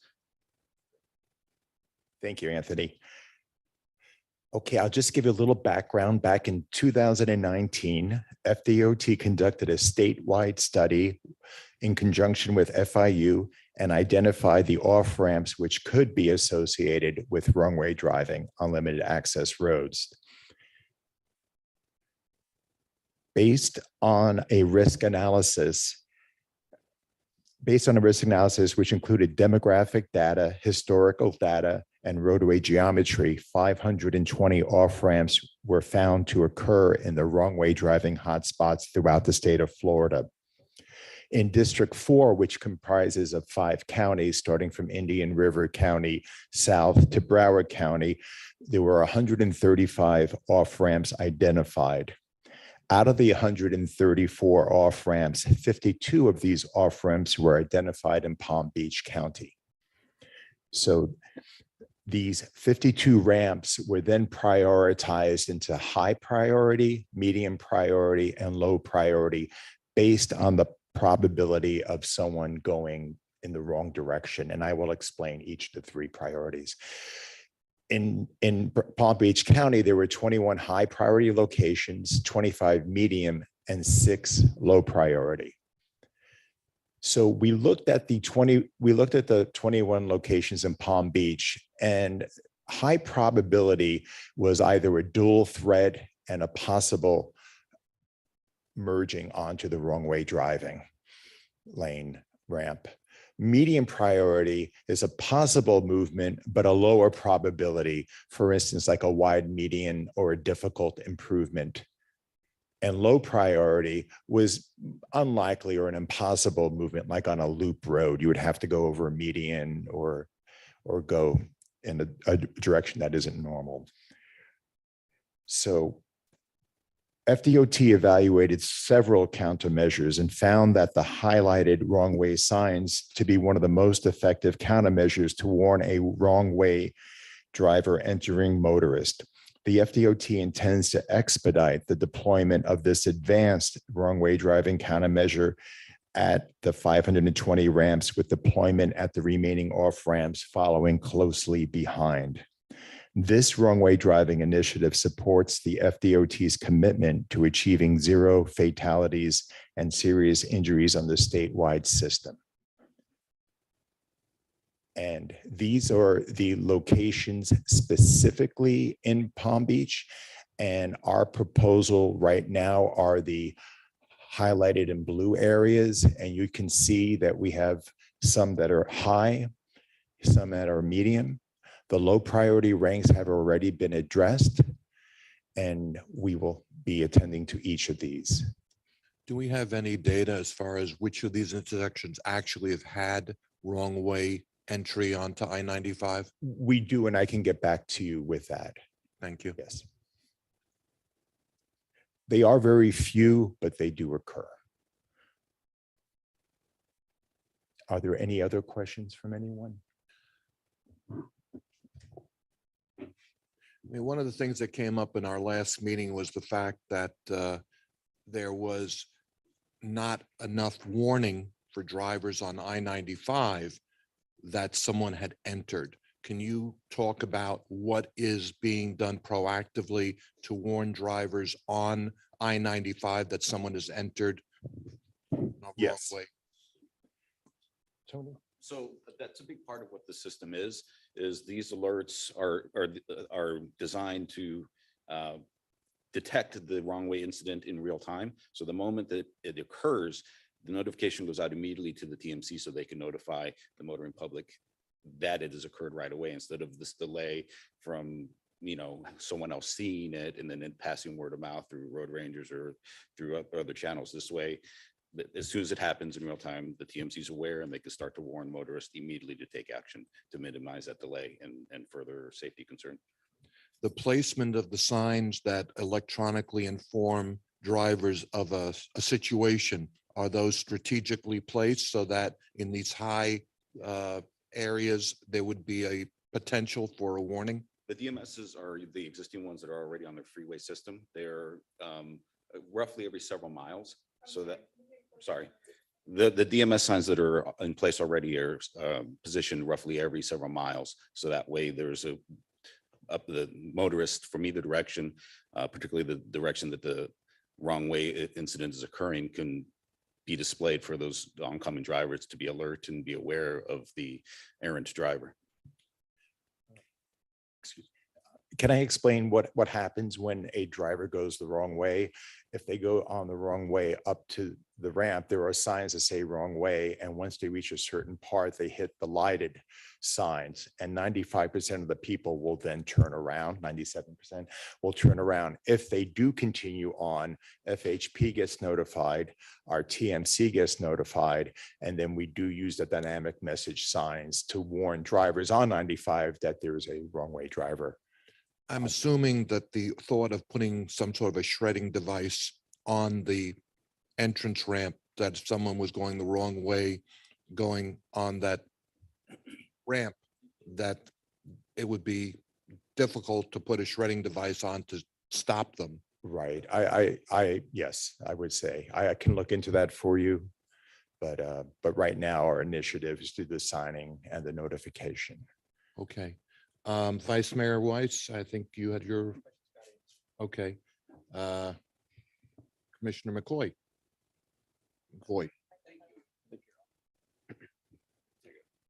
Thank you, Anthony. Okay, I'll just give you a little background. Back in 2019, FDOT conducted a statewide study in conjunction with FIU and identified the off-ramps which could be associated with wrong-way driving on limited access roads. Based on a risk analysis, which included demographic data, historical data, and roadway geometry, 520 off-ramps were found to occur in the wrong-way driving hotspots throughout the state of Florida. In District 4, which comprises of 5 counties, starting from Indian River County south to Broward County, there were 135 off-ramps identified. Out of the 134 off-ramps, 52 of these off-ramps were identified in Palm Beach County. So these 52 ramps were then prioritized into high priority, medium priority, and low priority based on the probability of someone going in the wrong direction. And I will explain each of the 3 priorities. In Palm Beach County, there were 21 high priority locations, 25 medium, and 6 low priority. So we looked at the 21 locations in Palm Beach, and high probability was either a dual thread and a possible merging onto the wrong way driving lane ramp. Medium priority is a possible movement, but a lower probability, for instance, like a wide median or a difficult improvement. And low priority was unlikely or an impossible movement, like on a loop road. You would have to go over a median or go in a direction that isn't normal. So FDOT evaluated several countermeasures and found that the highlighted wrong way signs to be one of the most effective countermeasures to warn a wrong way driver entering motorist. The FDOT intends to expedite the deployment of this advanced wrong way driving countermeasure at the 520 ramps, with deployment at the remaining off ramps following closely behind. This wrong way driving initiative supports the FDOT's commitment to achieving zero fatalities and serious injuries on the statewide system. And these are the locations specifically in Palm Beach. And our proposal right now are the highlighted in blue areas. And you can see that we have some that are high, some that are medium. The low priority ranks have already been addressed, and we will be attending to each of these. Do we have any data as far as which of these intersections actually have had wrong way entry onto I-95? We do, and I can get back to you with that. Thank you. Yes. They are very few, but they do occur. Are there any other questions from anyone? I mean, one of the things that came up in our last meeting was the fact that there was not enough warning for drivers on I-95 that someone had entered. Can you talk about what is being done proactively to warn drivers on I-95 that someone has entered the wrong Yes. way? Tony? So that's a big part of what the system is these alerts are designed to detect the wrong way incident in real time. So the moment that it occurs, the notification goes out immediately to the TMC so they can notify the motoring public that it has occurred right away, instead of this delay from someone else seeing it and then passing word of mouth through road rangers or through other channels. This way, as soon as it happens in real time, the TMC is aware and they can start to warn motorists immediately to take action to minimize that delay and further safety concern. The placement of the signs that electronically inform drivers of a situation, are those strategically placed so that in these high areas, there would be a potential for a warning? The DMSs are the existing ones that are already on the freeway system. They're roughly every several miles. So that, sorry, the DMS signs that are in place already are positioned roughly every several miles. So that way there's up the motorist from either direction, particularly the direction that the wrong way incident is occurring, can be displayed for those oncoming drivers to be alert and be aware of the errant driver. Excuse me. Can I explain what happens when a driver goes the wrong way? If they go on the wrong way up to the ramp, there are signs that say wrong way. And once they reach a certain part, they hit the lighted signs. And 95% of the people will then turn around, 97% will turn around. If they do continue on, FHP gets notified, our TMC gets notified, and then we do use the dynamic message signs to warn drivers on 95 that there's a wrong way driver. I'm assuming that the thought of putting some sort of a shredding device on the entrance ramp, that if someone was going the wrong way, going on that ramp, that it would be difficult to put a shredding device on to stop them. Right. Yes, I would say I can look into that for you. But right now our initiative is through the signing and the notification. Okay. Vice Mayor Weiss, I think you had your, okay. Commissioner McCoy.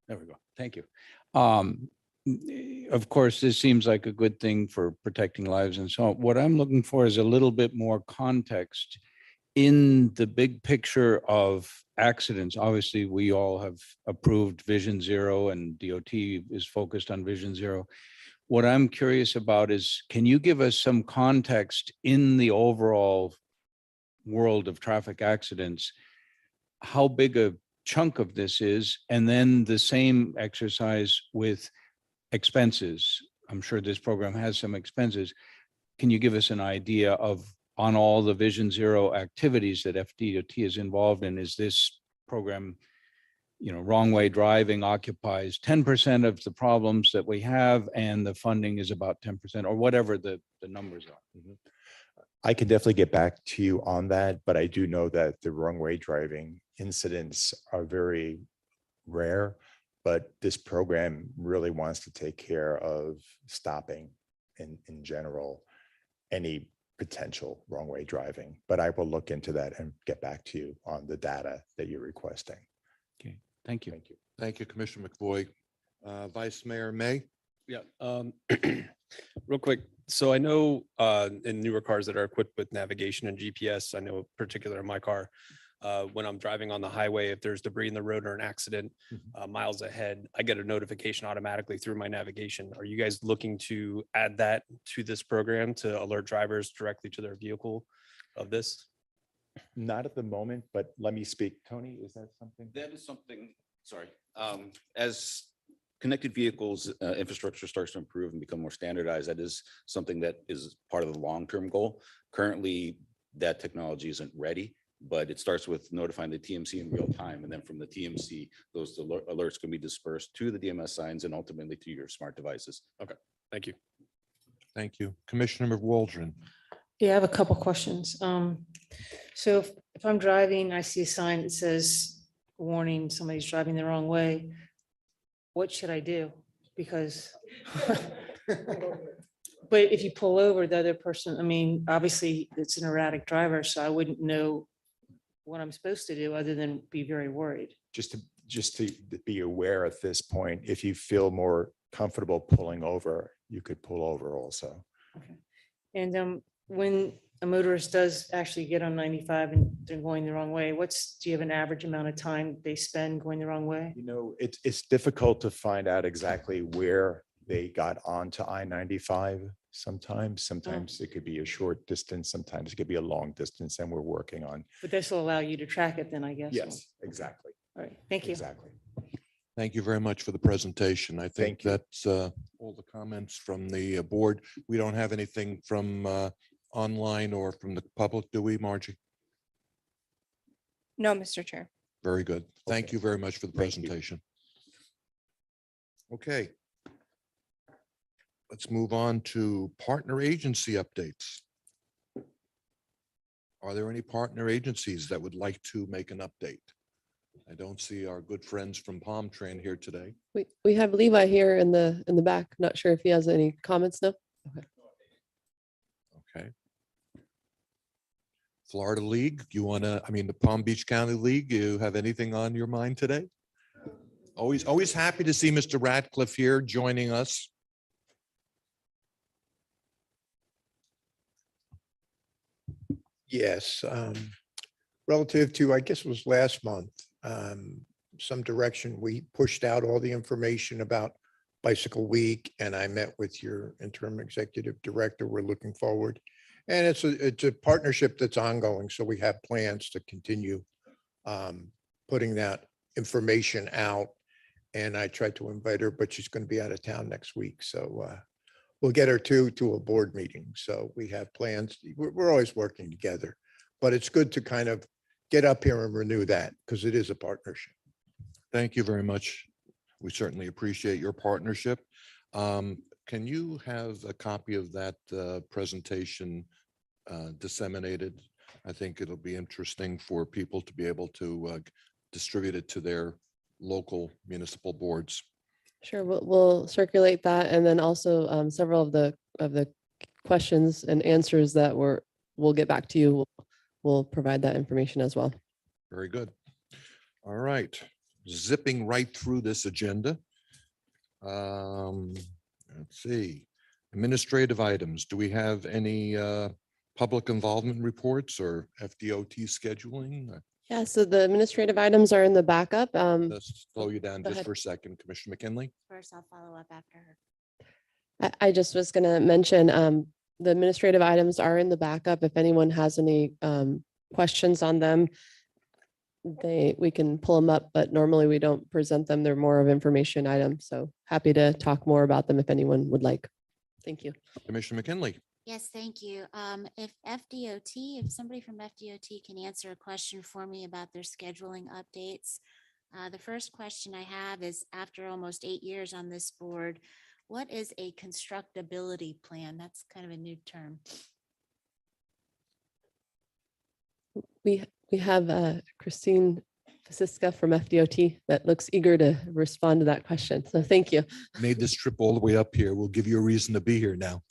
There we go. Thank you. Of course, this seems like a good thing for protecting lives and so on. What I'm looking for is a little bit more context in the big picture of accidents, obviously, we all have approved Vision Zero and DOT is focused on Vision Zero. What I'm curious about is, can you give us some context in the overall world of traffic accidents, how big a chunk of this is, and then the same exercise with expenses. I'm sure this program has some expenses. Can you give us an idea of, on all the Vision Zero activities that FDOT is involved in, is this program, wrong way driving occupies 10% of the problems that we have, and the funding is about 10%, or whatever the numbers are? I can definitely get back to you on that, but I do know that the wrong way driving incidents are very rare, but this program really wants to take care of stopping in general any potential wrong way driving. But I will look into that and get back to you on the data that you're requesting. Okay, thank you. Thank you. Thank you, Commissioner McVoy. Vice Mayor May? Yeah, real quick. So I know in newer cars that are equipped with navigation and GPS, I know particular in my car, when I'm driving on the highway, if there's debris in the road or an accident miles ahead, I get a notification automatically through my navigation. Are you guys looking to add that to this program to alert drivers directly to their vehicle of this? Not at the moment, but let me speak. Tony, is that something? That is something, sorry, as connected vehicles infrastructure starts to improve and become more standardized, that is something that is part of the long-term goal. Currently, that technology isn't ready, but it starts with notifying the TMC in real time. And then from the TMC, those alerts can be dispersed to the DMS signs and ultimately to your smart devices. Okay, thank you. Thank you. Commissioner Waldron. Yeah, I have a couple questions. So if I'm driving, I see a sign that says, warning, somebody's driving the wrong way. What should I do? Because, but if you pull over the other person, I mean, obviously it's an erratic driver, so I wouldn't know what I'm supposed to do other than be very worried. Just to be aware at this point, if you feel more comfortable pulling over, you could pull over also. And when a motorist does actually get on 95 and they're going the wrong way, do you have an average amount of time they spend going the wrong way? It's difficult to find out exactly where they got onto I-95 sometimes. Sometimes it could be a short distance, sometimes it could be a long distance, and we're working on. But this will allow you to track it then, I guess. Yes, exactly. All right, thank you. Exactly. Thank you very much for the presentation. I think Thank you. that's all the comments from the board. We don't have anything from online or from the public, do we, Margie? No, Mr. Chair. Very good. Thank Okay. you very much for the Thank you. presentation. Okay. Let's move on to partner agency updates. Are there any partner agencies that would like to make an update? I don't see our good friends from Palm Train here today. We have Levi here in the back. Not sure if he has any comments now. Okay. Florida League, the Palm Beach County League, you have anything on your mind today? Always happy to see Mr. Ratcliffe here joining us. Yes, relative to, I guess it was last month, some direction, we pushed out all the information about Bicycle Week, and I met with your interim executive director. We're looking forward. And it's a partnership that's ongoing, so we have plans to continue putting that information out. And I tried to invite her, but she's going to be out of town next week. So we'll get her to a board meeting. So we have plans. We're always working together, but it's good to kind of get up here and renew that because it is a partnership. Thank you very much. We certainly appreciate your partnership. Can you have a copy of that presentation disseminated? I think it'll be interesting for people to be able to distribute it to their local municipal boards. Sure, we'll circulate that, and then also several of the questions and answers that we'll get back to you. We'll provide that information as well. Very good. All right, zipping right through this agenda. Let's see, administrative items. Do we have any public involvement reports or FDOT scheduling? Yeah, so the administrative items are in the backup. Let's slow you down Go just ahead. for a second, Commissioner McKinley. First, I'll follow up after her. I just was gonna mention, the administrative items are in the backup. If anyone has any questions on them, we can pull them up, but normally we don't present them. They're more of information items. So happy to talk more about them if anyone would like. Thank you. Commissioner McKinley. Yes, thank you. If somebody from FDOT can answer a question for me about their scheduling updates. The first question I have is, after almost 8 years on this board, what is a constructability plan? That's kind of a new term. We have Christine Fasiska from FDOT that looks eager to respond to that question. So thank you. Made this trip all the way up here. We'll give you a reason to be here now.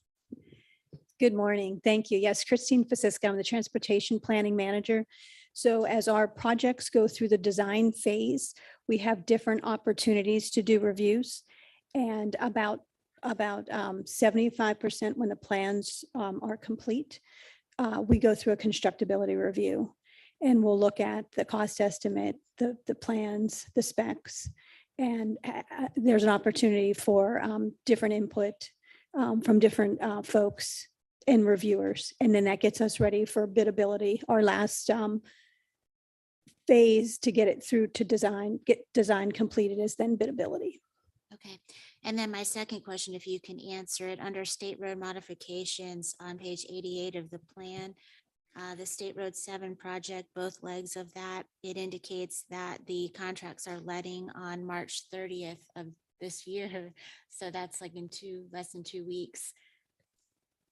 Good morning. Thank you. Yes, Christine Fasiska, I'm the Transportation Planning Manager. So as our projects go through the design phase, we have different opportunities to do reviews. And about 75% when the plans are complete, we go through a constructability review. And we'll look at the cost estimate, the plans, the specs, and there's an opportunity for different input from different folks and reviewers. And then that gets us ready for bidability. Our last phase to get it through to get design completed is then bidability. Okay. And then my second question, if you can answer it, under state road modifications on page 88 of the plan, the State Road 7 project, both legs of that, it indicates that the contracts are letting on March 30th of this year. So that's like in less than 2 weeks.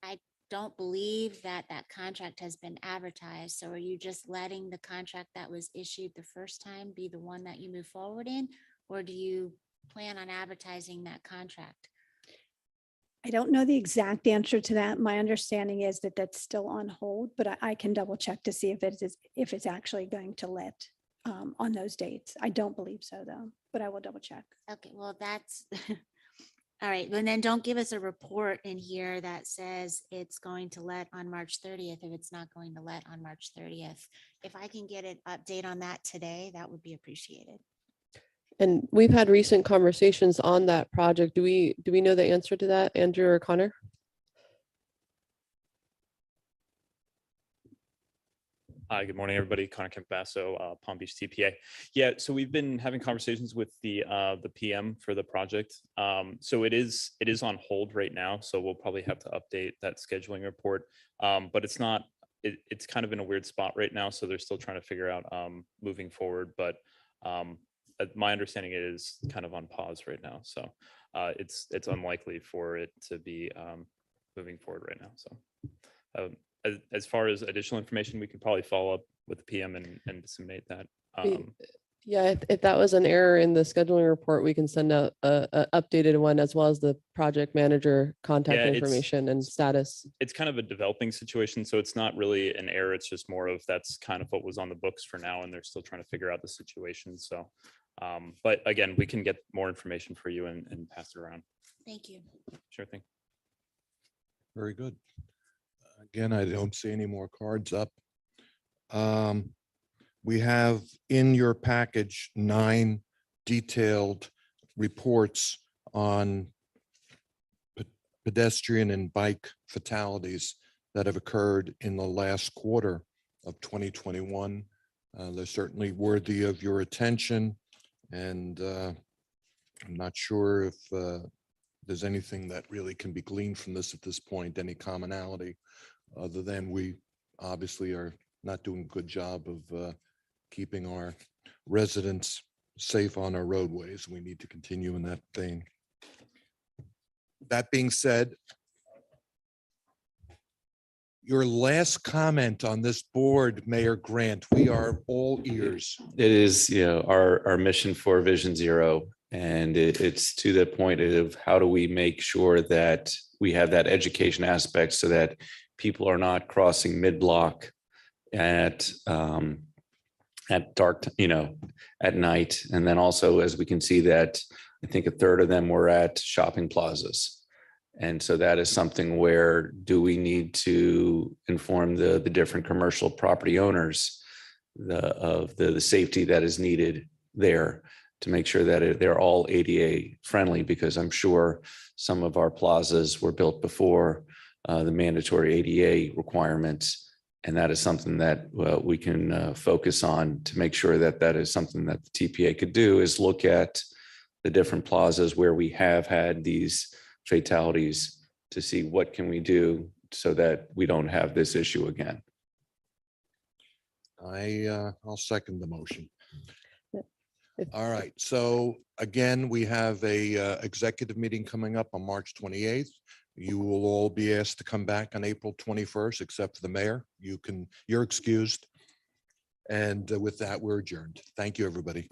I don't believe that contract has been advertised. So are you just letting the contract that was issued the first time be the one that you move forward in? Or do you plan on advertising that contract? I don't know the exact answer to that. My understanding is that that's still on hold, but I can double check to see if it's actually going to let on those dates. I don't believe so though, but I will double check. Okay, well, that's all right. And then don't give us a report in here that says it's going to let on March 30th if it's not going to let on March 30th. If I can get an update on that today, that would be appreciated. And we've had recent conversations on that project. Do we know the answer to that, Andrew or Connor? Hi, good morning, everybody. Connor Campasso, Palm Beach TPA. Yeah, so we've been having conversations with the PM for the project. So it is on hold right now. So we'll probably have to update that scheduling report. But it's not. It's kind of in a weird spot right now. So they're still trying to figure out moving forward. But my understanding is kind of on pause right now. So it's unlikely for it to be moving forward right now. So as far as additional information, we could probably follow up with the PM and disseminate that. Yeah, if that was an error in the scheduling report, we can send out a updated one as well as the project manager contact Yeah, information and status. It's kind of a developing situation, so it's not really an error. It's just more of that's kind of what was on the books for now, and they're still trying to figure out the situation. So, but again, we can get more information for you and pass it around. Thank you. Sure thing. Very good. Again, I don't see any more cards up. We have in your package 9 detailed reports on pedestrian and bike fatalities that have occurred in the last quarter of 2021. They're certainly worthy of your attention, and I'm not sure if there's anything that really can be gleaned from this at this point, any commonality, other than we obviously are not doing a good job of keeping our residents safe on our roadways. We need to continue in that vein. That being said, your last comment on this board, Mayor Grant, we are all ears. It is, our mission for Vision Zero. And it's to the point of how do we make sure that we have that education aspect so that people are not crossing mid-block at dark, at night. And then also, as we can see that, I think 1/3 of them were at shopping plazas. And so that is something where do we need to inform the different commercial property owners the safety that is needed there to make sure that they're all ADA friendly, because I'm sure some of our plazas were built before the mandatory ADA requirements. And that is something that we can focus on to make sure that that is something that the TPA could do, is look at the different plazas where we have had these fatalities to see what can we do so that we don't have this issue again. I'll second the motion. All right, so again, we have a executive meeting coming up on March 28th. You will all be asked to come back on April 21st, except for the mayor. You're excused. And with that, we're adjourned. Thank you, everybody.